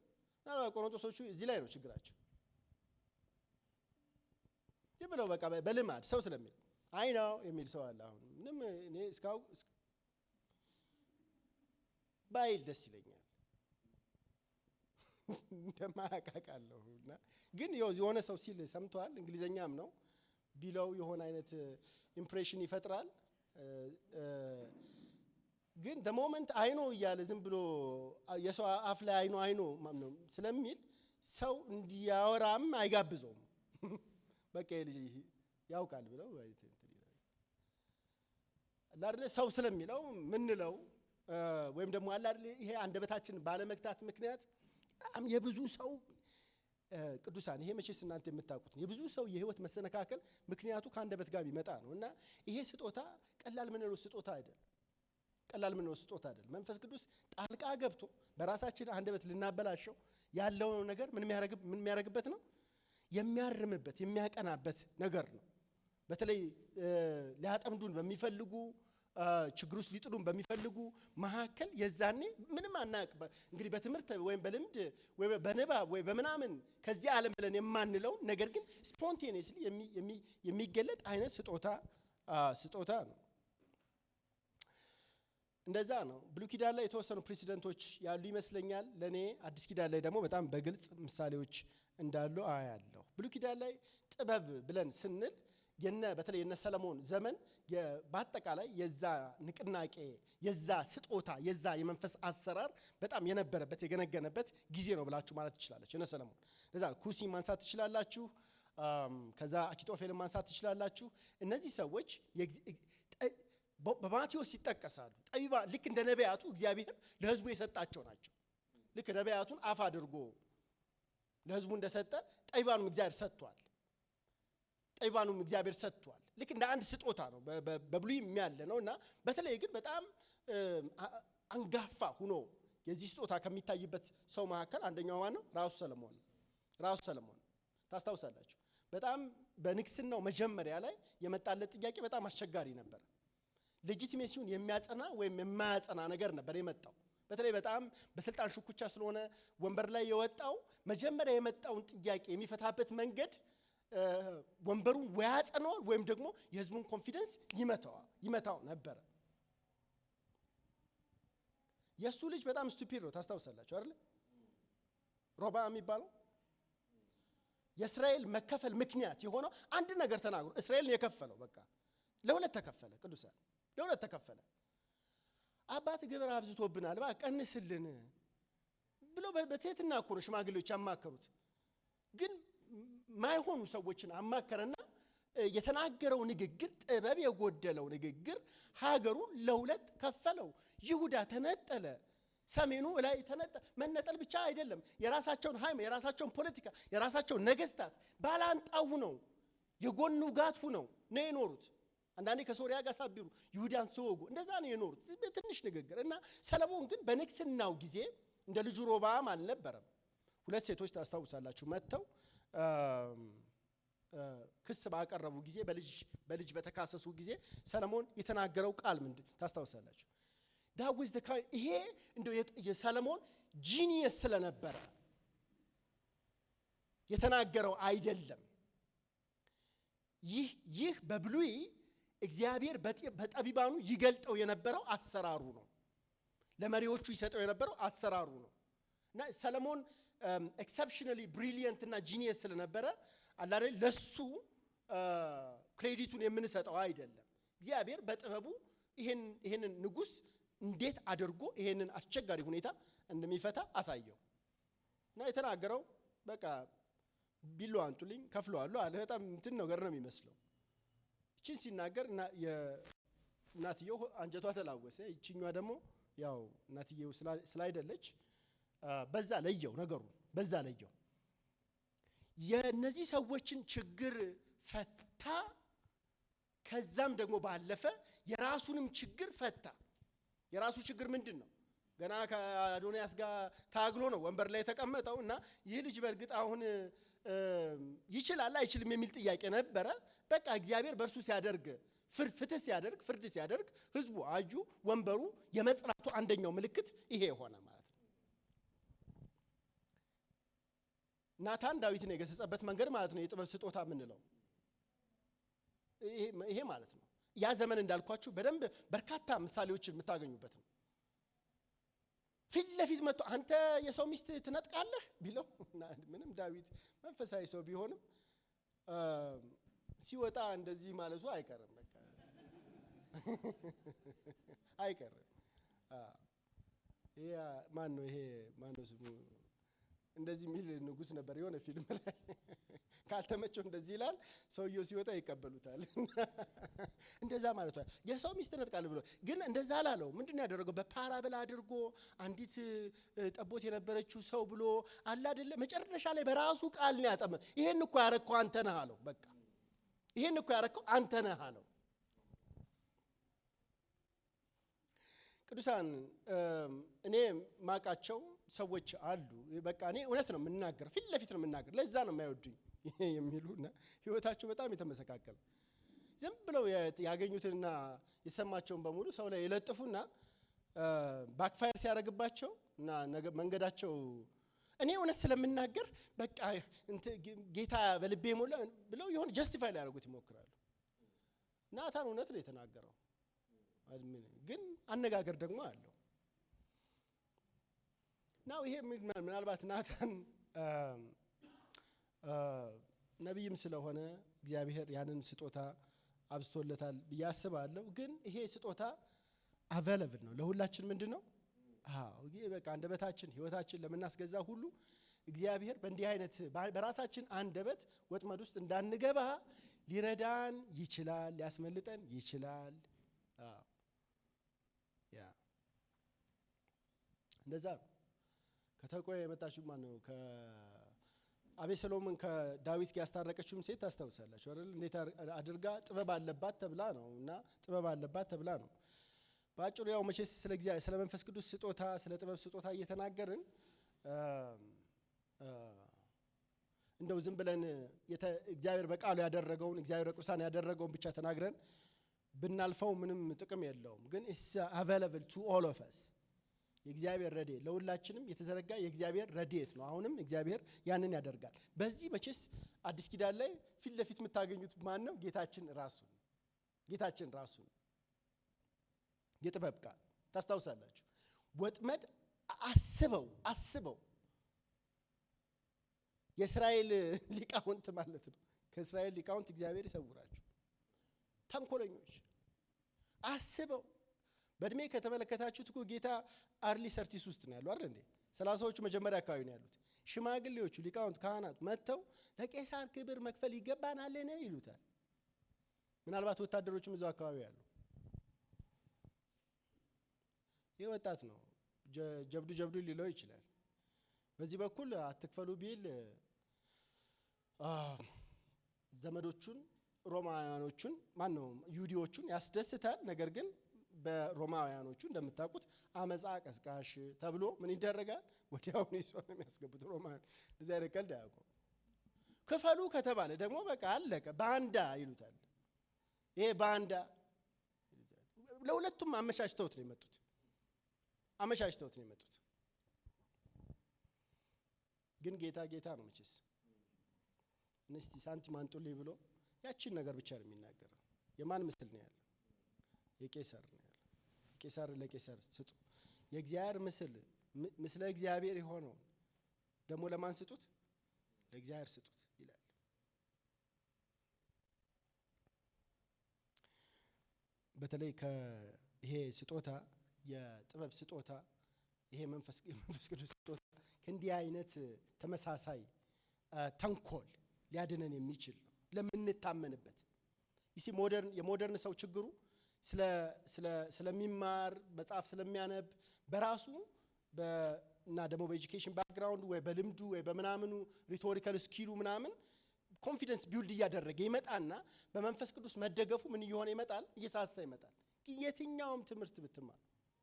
እና ቆሮንቶሶቹ እዚህ ላይ ነው ችግራቸው። ይብለው በቃ በልማድ ሰው ስለሚል አይ ነው የሚል ሰው አለ። አሁን ምንም እኔ እስካው ባይል ደስ ይለኛል እንደማያቃቃለሁና ግን የሆነ ሰው ሲል ሰምቷል። እንግሊዘኛም ነው ቢለው የሆነ አይነት ኢምፕሬሽን ይፈጥራል። ግን the moment አይኖ እያለ ዝም ብሎ የሰው አፍ ላይ አይኖ ስለሚል ሰው እንዲያወራም አይጋብዘውም። በቃ ልጅ ያውቃል ብለው አይደል ሰው ስለሚለው ምንለው ወይም ደግሞ አይደል ይሄ አንደበታችን ባለመግታት ምክንያት የብዙ ሰው ቅዱሳን ይሄ መቼስ እናንተ የምታውቁት የብዙ ሰው የህይወት መሰነካከል ምክንያቱ ከአንደበት ጋር ቢመጣ ነው። እና ይሄ ስጦታ ቀላል ምን ነው ስጦታ አይደል። ቀላል ምን ነው ስጦታ አይደል። መንፈስ ቅዱስ ጣልቃ ገብቶ በራሳችን አንደበት ልናበላሸው ያለው ነገር ምን የሚያረግበት ነው? የሚያርምበት የሚያቀናበት ነገር ነው። በተለይ ሊያጠምዱን በሚፈልጉ ችግር ውስጥ ሊጥሉን በሚፈልጉ መካከል የዛኔ ምንም አናቅ እንግዲህ በትምህርት ወይም በልምድ ወይ በንባብ ወይ በምናምን ከዚህ ዓለም ብለን የማንለው ነገር ግን ስፖንቴኒየስሊ የሚገለጥ አይነት ስጦታ ነው። እንደዛ ነው። ብሉይ ኪዳን ላይ የተወሰኑ ፕሬሲደንቶች ያሉ ይመስለኛል። ለኔ አዲስ ኪዳን ላይ ደግሞ በጣም በግልጽ ምሳሌዎች እንዳሉ አያለሁ። ብሉይ ኪዳን ላይ ጥበብ ብለን ስንል በተለይ የነ ሰለሞን ዘመን በአጠቃላይ የዛ ንቅናቄ የዛ ስጦታ የዛ የመንፈስ አሰራር በጣም የነበረበት የገነገነበት ጊዜ ነው ብላችሁ ማለት ትችላላችሁ። የነ ሰለሞን ለዛ ኩሲ ማንሳት ትችላላችሁ። ከዛ አኪጦፌልን ማንሳት ትችላላችሁ። እነዚህ ሰዎች በማቴዎስ ይጠቀሳሉ። ጠቢባ ልክ እንደ ነቢያቱ እግዚአብሔር ለህዝቡ የሰጣቸው ናቸው። ልክ ነቢያቱን አፍ አድርጎ ለህዝቡ እንደሰጠ ጠቢባኑም እግዚአብሔር ሰጥቷል። ጠቢባኑም እግዚአብሔር ሰጥቷል። ልክ እንደ አንድ ስጦታ ነው በብሉይ የሚያለ ነውና በተለይ ግን በጣም አንጋፋ ሆኖ የዚህ ስጦታ ከሚታይበት ሰው መካከል አንደኛው ማን ነው? ራሱ ሰለሞን ታስታውሳላችሁ። በጣም በንግስናው መጀመሪያ ላይ የመጣለት ጥያቄ በጣም አስቸጋሪ ነበር። ሌጂቲሜሲውን የሚያጸና ወይም የማያጸና ነገር ነበር የመጣው። በተለይ በጣም በስልጣን ሽኩቻ ስለሆነ ወንበር ላይ የወጣው መጀመሪያ የመጣውን ጥያቄ የሚፈታበት መንገድ ወንበሩን ወይ ያጸናዋል ወይም ደግሞ የህዝቡን ኮንፊደንስ ይመታው ነበር። የሱ ልጅ በጣም ስቱፒድ ነው ታስታውሳላችሁ አይደል? ሮብዓም የሚባለው የእስራኤል መከፈል ምክንያት የሆነው አንድ ነገር ተናግሮ እስራኤልን የከፈለው በቃ ለሁለት ተከፈለ። ቅዱሳን ለሁለት ተከፈለ። አባት ግብር አብዝቶብናል እባክህ ቀንስልን ብሎ በትህትና እኮ ነው ሽማግሌዎች ያማከሩት። ግን ማይሆኑ ሰዎችን አማከረና የተናገረው ንግግር ጥበብ የጎደለው ንግግር ሀገሩን ለሁለት ከፈለው። ይሁዳ ተነጠለ፣ ሰሜኑ ላይ ተነጠለ። መነጠል ብቻ አይደለም፣ የራሳቸውን ሃይማኖት፣ የራሳቸውን ፖለቲካ፣ የራሳቸውን ነገስታት ባላንጣው ነው የጎን ውጋት ነው የኖሩት። አንዳንዴ ከሶሪያ ጋር ሳቢሩ ይሁዳን ሲወጉ እንደዛ ነው የኖሩት በትንሽ ንግግር። እና ሰለሞን ግን በንግስናው ጊዜ እንደ ልጁ ሮብዓም አልነበረም። ሁለት ሴቶች ታስታውሳላችሁ መጥተው ክስ ባቀረቡ ጊዜ በልጅ በተካሰሱ ጊዜ ሰለሞን የተናገረው ቃል ምንድን ታስታውሳላችሁ? ዳዊት ይሄ እንደው የሰለሞን ጂኒየስ ስለነበረ የተናገረው አይደለም። ይህ በብሉይ እግዚአብሔር በጠቢባኑ ይገልጠው የነበረው አሰራሩ ነው። ለመሪዎቹ ይሰጠው የነበረው አሰራሩ ነው። እና ሰለሞን ኤክሰፕሽናሊ ብሪሊየንት እና ጂኒየስ ስለነበረ አላለ ለሱ ክሬዲቱን የምንሰጠው አይደለም። እግዚአብሔር በጥበቡ ይሄንን ንጉስ እንዴት አድርጎ ይሄንን አስቸጋሪ ሁኔታ እንደሚፈታ አሳየው። እና የተናገረው በቃ ቢሎ አንጡልኝ ከፍለዋለሁ አለ። በጣም እንትን ነገር ነው የሚመስለው። እቺን ሲናገር እና እናትየው አንጀቷ ተላወሰ። እቺኛዋ ደግሞ ያው እናትየው ስላይደለች በዛ ለየው ነገሩ በዛ ለየው። የነዚህ ሰዎችን ችግር ፈታ። ከዛም ደግሞ ባለፈ የራሱንም ችግር ፈታ። የራሱ ችግር ምንድነው? ገና ከአዶንያስ ጋር ታግሎ ነው ወንበር ላይ የተቀመጠው። እና ይህ ልጅ በእርግጥ አሁን ይችላል አይችልም የሚል ጥያቄ ነበረ። በቃ እግዚአብሔር በእርሱ ሲያደርግ ፍትህ ሲያደርግ ህዝቡ አዩ። ወንበሩ የመጽናቱ አንደኛው ምልክት ይሄ ሆነ ማለት ነው። ናታን ዳዊትን የገሰጸበት መንገድ ማለት ነው የጥበብ ስጦታ የምንለው ይሄ ማለት ነው። ያ ዘመን እንዳልኳችሁ በደንብ በርካታ ምሳሌዎችን የምታገኙበት ነው። ፊት ለፊት መጥቶ አንተ የሰው ሚስት ትነጥቃለህ ቢለው ምንም ዳዊት መንፈሳዊ ሰው ቢሆንም ሲወጣ እንደዚህ ማለቱ አይቀርም። በቃ አይቀርም። ይሄ ማን ነው ስሙ? እንደዚህ የሚል ንጉስ ነበር የሆነ ፊልም ላይ ካልተመቸው እንደዚህ ይላል። ሰውየው ሲወጣ ይቀበሉታል። እንደዛ ማለት ነው። የሰው ሚስት ነጥቃለህ ብሎ ግን እንደዛ አላለው። ምንድነው ያደረገው? በፓራብል አድርጎ አንዲት ጠቦት የነበረችው ሰው ብሎ አለ አይደለ? መጨረሻ ላይ በራሱ ቃል ነው ያጠመ። ይሄን እኮ ያረከው አንተ ነህ አለው። በቃ ይሄን እኮ ያረከው አንተ ነህ አለው። ቅዱሳን እኔ ማቃቸው ሰዎች አሉ። በቃ እኔ እውነት ነው የምናገር፣ ፊት ለፊት ነው የምናገር። ለዛ ነው የማይወዱኝ የሚሉና ህይወታቸው በጣም የተመሰቃቀለ ዝም ብለው ያገኙትና የሰማቸውን በሙሉ ሰው ላይ የለጥፉና ባክፋየር ሲያደርግባቸው እና መንገዳቸው እኔ እውነት ስለምናገር በቃ ጌታ በልቤ ሞላ ብለው ይሆን ጀስቲፋይ ሊያደርጉት ይሞክራሉ። ናታን እውነት ነው የተናገረው፣ ግን አነጋገር ደግሞ አለው። ናው ይሄ ምናልባት ናታን ነቢይም ስለሆነ እግዚአብሔር ያንን ስጦታ አብስቶለታል ብዬ አስባለሁ። ግን ይሄ ስጦታ አቬለብል ነው ለሁላችን። ምንድነው? በቃ አንደበታችን ህይወታችን ለምናስገዛ ሁሉ እግዚአብሔር በእንዲህ አይነት በራሳችን አንደበት ወጥመድ ውስጥ እንዳንገባ ሊረዳን ይችላል፣ ሊያስመልጠን ይችላል። እንደዛ ከተቆየ የመጣችው ማን ነው? አቤሰሎምን ከዳዊት ጋር ያስታረቀችውም ሴት ታስታውሳላችሁ አይደል? እንዴት አድርጋ ጥበብ አለባት ተብላ ነው። እና ጥበብ አለባት ተብላ ነው። ባጭሩ ያው መቼስ ስለ እግዚአብሔር ስለ መንፈስ ቅዱስ ስጦታ ስለ ጥበብ ስጦታ እየተናገርን እንደው ዝም ብለን እግዚአብሔር በቃሉ ያደረገውን እግዚአብሔር በቅዱሳን ያደረገውን ብቻ ተናግረን ብናልፈው ምንም ጥቅም የለውም። ግን it's available to all of us። የእግዚአብሔር ረድኤት ለሁላችንም የተዘረጋ የእግዚአብሔር ረድኤት ነው። አሁንም እግዚአብሔር ያንን ያደርጋል። በዚህ መቼስ አዲስ ኪዳን ላይ ፊት ለፊት የምታገኙት ማን ነው? ጌታችን ራሱ የጥበብ ቃል ታስታውሳላችሁ። ወጥመድ አስበው የእስራኤል ሊቃውንት ማለት ነው። ከእስራኤል ሊቃውንት እግዚአብሔር ይሰውራችሁ። ተንኮለኞች አስበው በእድሜ ከተመለከታችሁት እኮ ጌታ አርሊ ሰርቲስ ውስጥ ነው ያለው አይደል እንዴ? 30ዎቹ መጀመሪያ አካባቢ ነው ያሉት። ሽማግሌዎቹ ሊቃውንት ካህናቱ መጥተው ለቄሳር ክብር መክፈል ይገባናልን ይሉታል። ምናልባት ወታደሮችም እዛው አካባቢ ያሉ። ይህ ወጣት ነው ጀብዱ ሊለው ይችላል። በዚህ በኩል አትክፈሉ ቢል ዘመዶቹን ሮማውያኖቹን ይሁዲዎቹን ያስደስታል። ነገር ግን በሮማውያኖቹ እንደምታውቁት አመጻ ቀስቃሽ ተብሎ ምን ይደረጋል? ወዲያውኑ ይሰው ነው የሚያስገቡት። ሮማውያን እንደዚህ አይነት ቀልድ አያውቁም። ክፈሉ ከተባለ ደግሞ በቃ አለቀ። ባንዳ ይሉታል። ይሄ ባንዳ ለሁለቱም አመቻችተውት ነው የመጡት። ግን ጌታ ነው መቼስ። እስቲ ሳንቲም አንጡልኝ ብሎ ያቺን ነገር ብቻ ነው የሚናገረው። የማን ምስል ነው ያለው? የቄሳር ነው ያለው። ቄሳር ለቄሳር ስጡ። የእግዚአብሔር ምስለ እግዚአብሔር የሆነው ደግሞ ለማን ስጡት? ለእግዚአብሔር ስጡት ይላል። በተለይ ይሄ ስጦታ የጥበብ ስጦታ ይሄ መንፈስ ቅዱስ ስጦታ ከእንዲህ አይነት ተመሳሳይ ተንኮል ሊያድነን የሚችል ነው ለምንታመንበት። የሞደርን ሰው ችግሩ ስለሚማር መጽሐፍ ስለሚያነብ በራሱ እና ደግሞ በኤጁኬሽን ባክግራውንድ ወይ በልምዱ ወይ በምናምኑ ሪቶሪካል ስኪሉ ምናምን ኮንፊደንስ ቢውልድ እያደረገ ይመጣና በመንፈስ ቅዱስ መደገፉ ምን እየሆነ ይመጣል? እየሳሳ ይመጣል። የትኛውም ትምህርት ብትማር፣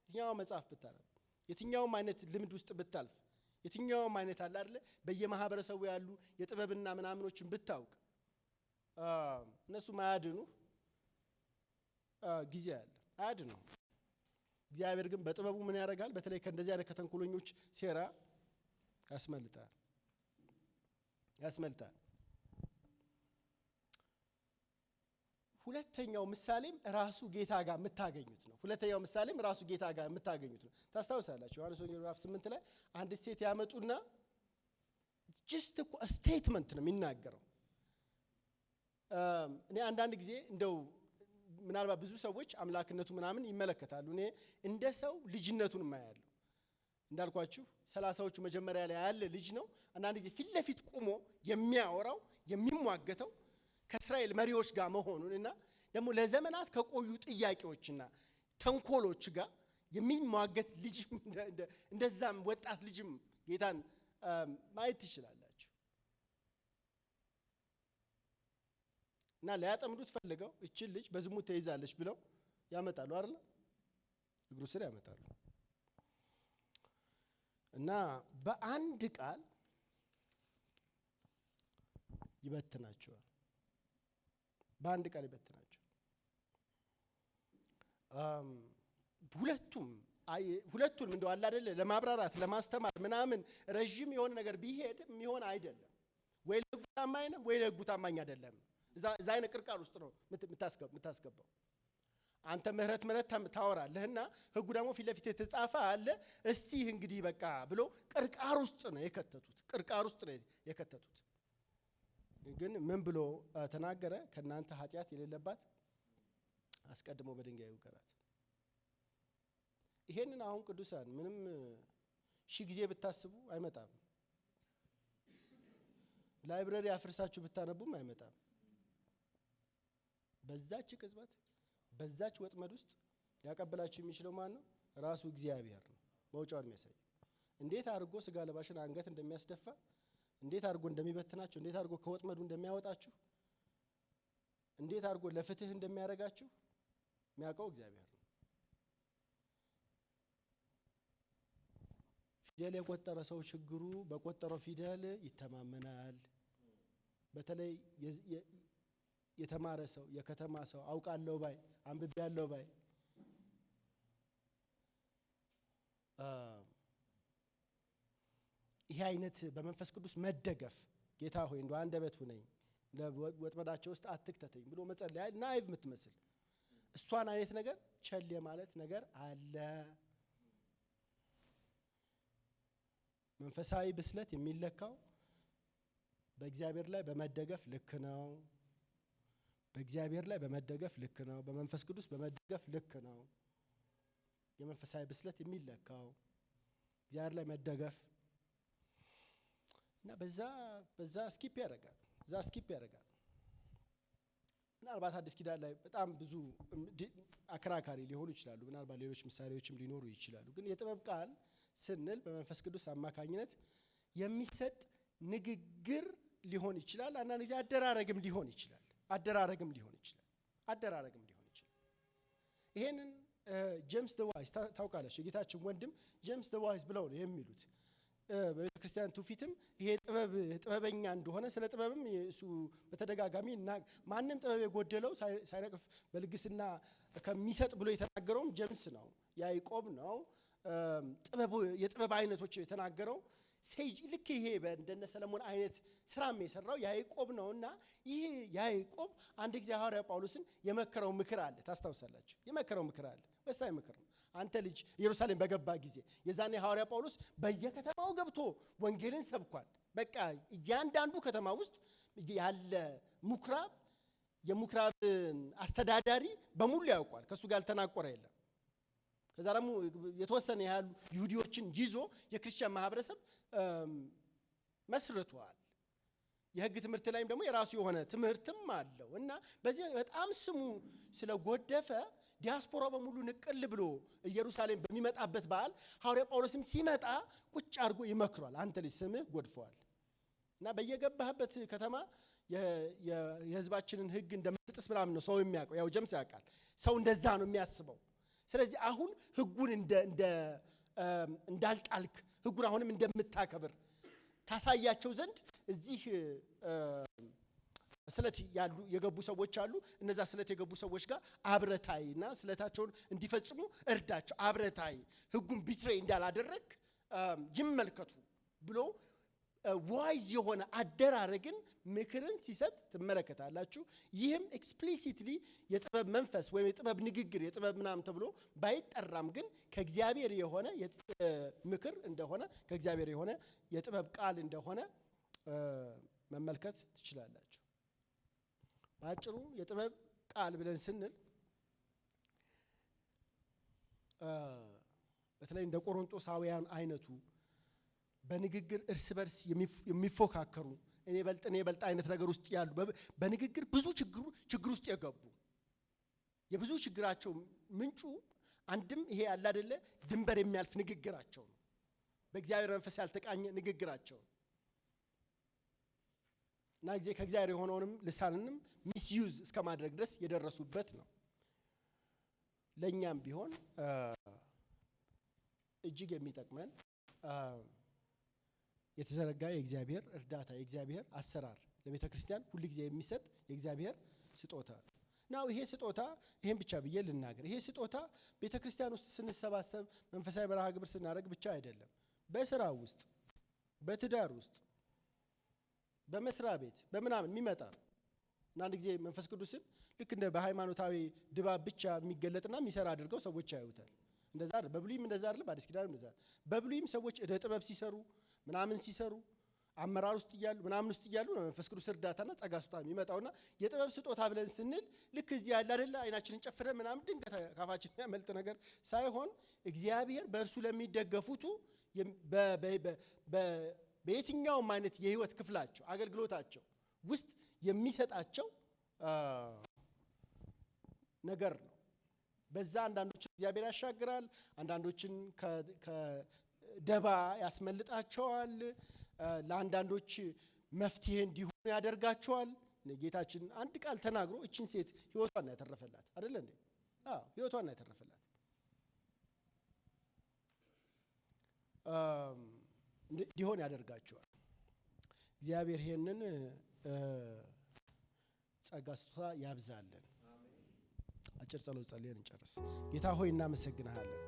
የትኛውም መጽሐፍ ብታነብ፣ የትኛውም አይነት ልምድ ውስጥ ብታልፍ፣ የትኛውም አይነት አለ አይደለ በየማህበረሰቡ ያሉ የጥበብና ምናምኖችን ብታውቅ እነሱ ማያድኑ ጊዜ አለ። አያድኑ። እግዚአብሔር ግን በጥበቡ ምን ያደርጋል? በተለይ ከእንደዚህ አይነት ከተንኮለኞች ሴራ ያስመልጣል። ሁለተኛው ምሳሌም ራሱ ጌታ ጋር የምታገኙት ነው። ታስታውሳላችሁ ዮሐንስ ወንጌል ምዕራፍ 8 ላይ አንድ ሴት ያመጡና ጀስት እኮ ስቴትመንት ነው የሚናገረው። እኔ አንዳንድ ጊዜ እንደው ምናልባት ብዙ ሰዎች አምላክነቱ ምናምን ይመለከታሉ። እኔ እንደ ሰው ልጅነቱን ማያለሁ። እንዳልኳችሁ 30ዎቹ መጀመሪያ ላይ ያለ ልጅ ነው። አንዳንድ ጊዜ ፊት ለፊት ቆሞ የሚያወራው የሚሟገተው ከእስራኤል መሪዎች ጋር መሆኑንና ደግሞ ለዘመናት ከቆዩ ጥያቄዎችና ተንኮሎች ጋር የሚሟገት ልጅ እንደዛም ወጣት ልጅም ጌታን ማየት ትችላላችሁ። እና ሊያጠምዱት ፈልገው እችን ልጅ በዝሙት ተይዛለች ብለው ያመጣሉ አይደል? እግሩ ስር ያመጣሉ። እና በአንድ ቃል ይበትናቸዋል። ሁለቱም እንደው አለ አይደለ ለማብራራት ለማስተማር ምናምን ረጅም የሆነ ነገር ቢሄድ የሚሆን አይደለም። ወይ ለሕጉ ታማኝ ነው ወይ ለሕጉ ታማኝ አይደለም። እዛ አይነት ቅርቃር ውስጥ ነው የምታስገባው። አንተ ምህረት ታወራለህና ሕጉ ደግሞ ፊት ለፊት የተጻፈ አለ። እስቲ እንግዲህ በቃ ብሎ ቅርቃር ውስጥ ነው የከተቱት። ግን ምን ብሎ ተናገረ? ከናንተ ኃጢአት የሌለባት አስቀድሞ በድንጋይ ይውገራት። ይሄንን አሁን ቅዱሳን ምንም ሺህ ጊዜ ብታስቡ አይመጣም። ላይብረሪ አፍርሳችሁ ብታነቡም አይመጣም። በዛች ቅጽበት በዛች ወጥመድ ውስጥ ሊያቀበላችሁ የሚችለው ማን ነው? ራሱ እግዚአብሔር ነው። መውጫውን የሚያሳይ እንዴት አድርጎ ስጋ ለባሽን አንገት እንደሚያስደፋ፣ እንዴት አድርጎ እንደሚበትናችሁ፣ እንዴት አድርጎ ከወጥመዱ እንደሚያወጣችሁ፣ እንዴት አድርጎ ለፍትህ እንደሚያደርጋችሁ የሚያውቀው እግዚአብሔር ነው። ፊደል የቆጠረ ሰው ችግሩ በቆጠረው ፊደል ይተማመናል። በተለይ የተማረ ሰው የከተማ ሰው አውቃለሁ ባይ አንብቤያለሁ ባይ ይሄ አይነት በመንፈስ ቅዱስ መደገፍ ጌታ ሆይ እንደው አንደበት ሁነኝ ለወጥመዳቸው ውስጥ አትክተተኝ ብሎ መጸለይ ናይቭ የምትመስል እሷን አይነት ነገር ቸል ማለት ነገር አለ። መንፈሳዊ ብስለት የሚለካው በእግዚአብሔር ላይ በመደገፍ ልክ ነው። በእግዚአብሔር ላይ በመደገፍ ልክ ነው። በመንፈስ ቅዱስ በመደገፍ ልክ ነው። የመንፈሳዊ ብስለት የሚለካው እግዚአብሔር ላይ መደገፍ እና በዛ ስኪፕ ያደርጋል። ምናልባት አዲስ ኪዳን ላይ በጣም ብዙ አከራካሪ ሊሆኑ ይችላሉ። ምናልባት ሌሎች ምሳሌዎችም ሊኖሩ ይችላሉ። ግን የጥበብ ቃል ስንል በመንፈስ ቅዱስ አማካኝነት የሚሰጥ ንግግር ሊሆን ይችላል። አንዳንድ ጊዜ አደራረግም ሊሆን ይችላል። ይሄንን ጄምስ ደ ዋይዝ ታውቃለሽ፣ የጌታችን ወንድም ጄምስ ደ ዋይዝ ብለው ነው የሚሉት። በቤተ ክርስቲያን ትውፊትም ይሄ ጥበበኛ እንደሆነ ስለ ጥበብም እሱ በተደጋጋሚ ማንም ጥበብ የጎደለው ሳይነቅፍ በልግስና ከሚሰጥ ብሎ የተናገረውም ጄምስ ነው፣ ያዕቆብ ነው። የጥበብ አይነቶች የተናገረው ሴጅ ልክ ይሄ እንደነ ሰለሞን አይነት ስራም የሰራው ያዕቆብ ነውና ይሄ ያዕቆብ አንድ ጊዜ ሐዋርያ ጳውሎስን የመከረው ምክር አለ። ታስታውሳላችሁ? የመከረው ምክር አለ። ወሳኝ ምክር ነው። አንተ ልጅ ኢየሩሳሌም በገባ ጊዜ የዛኔ ሐዋርያ ጳውሎስ በየከተማው ገብቶ ወንጌልን ሰብኳል። በቃ እያንዳንዱ ከተማ ውስጥ ያለ ምኩራብ የምኩራብ አስተዳዳሪ በሙሉ ያውቋል። ከሱ ጋር ያልተናቆረ የለም። ከዛ ደግሞ የተወሰነ ያሉ ይሁዲዎችን ይዞ የክርስቲያን ማህበረሰብ መስርቷል። የሕግ ትምህርት ላይም ደግሞ የራሱ የሆነ ትምህርትም አለው እና በዚህ በጣም ስሙ ስለጎደፈ ዲያስፖራ በሙሉ ንቅል ብሎ ኢየሩሳሌም በሚመጣበት በዓል ሐዋርያ ጳውሎስም ሲመጣ ቁጭ አድርጎ ይመክሯል። አንተ ልጅ ስምህ ጎድፈዋል እና በየገባህበት ከተማ የሕዝባችንን ሕግ እንደምትጥስ ምናምን ነው ሰው የሚያውቀው። ያው ጀምስ ያውቃል። ሰው እንደዛ ነው የሚያስበው። ስለዚህ አሁን ሕጉን እንዳልጣልክ ሕጉን አሁንም እንደምታከብር ታሳያቸው ዘንድ እዚህ ስለት ያሉ የገቡ ሰዎች አሉ። እነዛ ስለት የገቡ ሰዎች ጋር አብረታይና ስለታቸውን እንዲፈጽሙ እርዳቸው። አብረታይ ሕጉን ቢትሬይ እንዳላደረግ ይመልከቱ ብሎ ዋይዝ የሆነ አደራረግን ምክርን ሲሰጥ ትመለከታላችሁ። ይህም ኤክስፕሊሲትሊ የጥበብ መንፈስ ወይም የጥበብ ንግግር የጥበብ ምናምን ተብሎ ባይጠራም ግን ከእግዚአብሔር የሆነ ምክር እንደሆነ ከእግዚአብሔር የሆነ የጥበብ ቃል እንደሆነ መመልከት ትችላላችሁ። በአጭሩ የጥበብ ቃል ብለን ስንል በተለይ እንደ ቆሮንጦሳውያን አይነቱ በንግግር እርስ በርስ የሚፎካከሩ እኔ በልጥ አይነት ነገር ውስጥ ያሉ በንግግር ብዙ ችግር ውስጥ የገቡ የብዙ ችግራቸው ምንጩ አንድም ይሄ ያለ አይደለ ድንበር የሚያልፍ ንግግራቸው ነው። በእግዚአብሔር መንፈስ ያልተቃኘ ንግግራቸው እና ጊዜ ከእግዚአብሔር የሆነውንም ልሳንንም ሚስዩዝ እስከ ማድረግ ድረስ የደረሱበት ነው። ለእኛም ቢሆን እጅግ የሚጠቅመን የተዘረጋ የእግዚአብሔር እርዳታ የእግዚአብሔር አሰራር ለቤተ ክርስቲያን ሁሉ ጊዜ የሚሰጥ የእግዚአብሔር ስጦታ ነው። ይሄ ስጦታ ይሄን ብቻ ብዬ ልናገር። ይሄ ስጦታ ቤተ ክርስቲያን ውስጥ ስንሰባሰብ መንፈሳዊ መርሃ ግብር ስናደርግ ብቻ አይደለም። በስራው ውስጥ፣ በትዳር ውስጥ፣ በመስሪያ ቤት በምናምን የሚመጣ እና አንድ ጊዜ መንፈስ ቅዱስን ልክ እንደ በሃይማኖታዊ ድባብ ብቻ የሚገለጥና የሚሰራ አድርገው ሰዎች ያዩታል። እንደዛ አይደል? በብሉይም እንደዛ አይደል? በአዲስ ኪዳንም እንደዛ። በብሉይም ሰዎች እደ ጥበብ ሲሰሩ ምናምን ሲሰሩ አመራር ውስጥ እያሉ ምናምን ውስጥ እያሉ ነው መንፈስ ቅዱስ እርዳታና ጸጋ ስጦታ የሚመጣውና የጥበብ ስጦታ ብለን ስንል ልክ እዚህ ያለ አይደለ አይናችንን ጨፍረን ምናምን ድንገት ካፋችን የሚያመልጥ ነገር ሳይሆን እግዚአብሔር በእርሱ ለሚደገፉቱ በየትኛውም አይነት የህይወት ክፍላቸው አገልግሎታቸው ውስጥ የሚሰጣቸው ነገር ነው። በዛ አንዳንዶችን እግዚአብሔር ያሻግራል፣ አንዳንዶችን ከደባ ያስመልጣቸዋል፣ ለአንዳንዶች መፍትሄ እንዲሆኑ ያደርጋቸዋል። ጌታችን አንድ ቃል ተናግሮ እችን ሴት ህይወቷን ያተረፈላት አይደለ እንዴ? አዎ ህይወቷን ያተረፈላት እንዲሆን ያደርጋቸዋል። እግዚአብሔር ይሄንን ጸጋ ስጦታ ያብዛልን። አጭር ጸሎት ጸልየን እንጨርስ። ጌታ ሆይ እናመሰግንሃለን።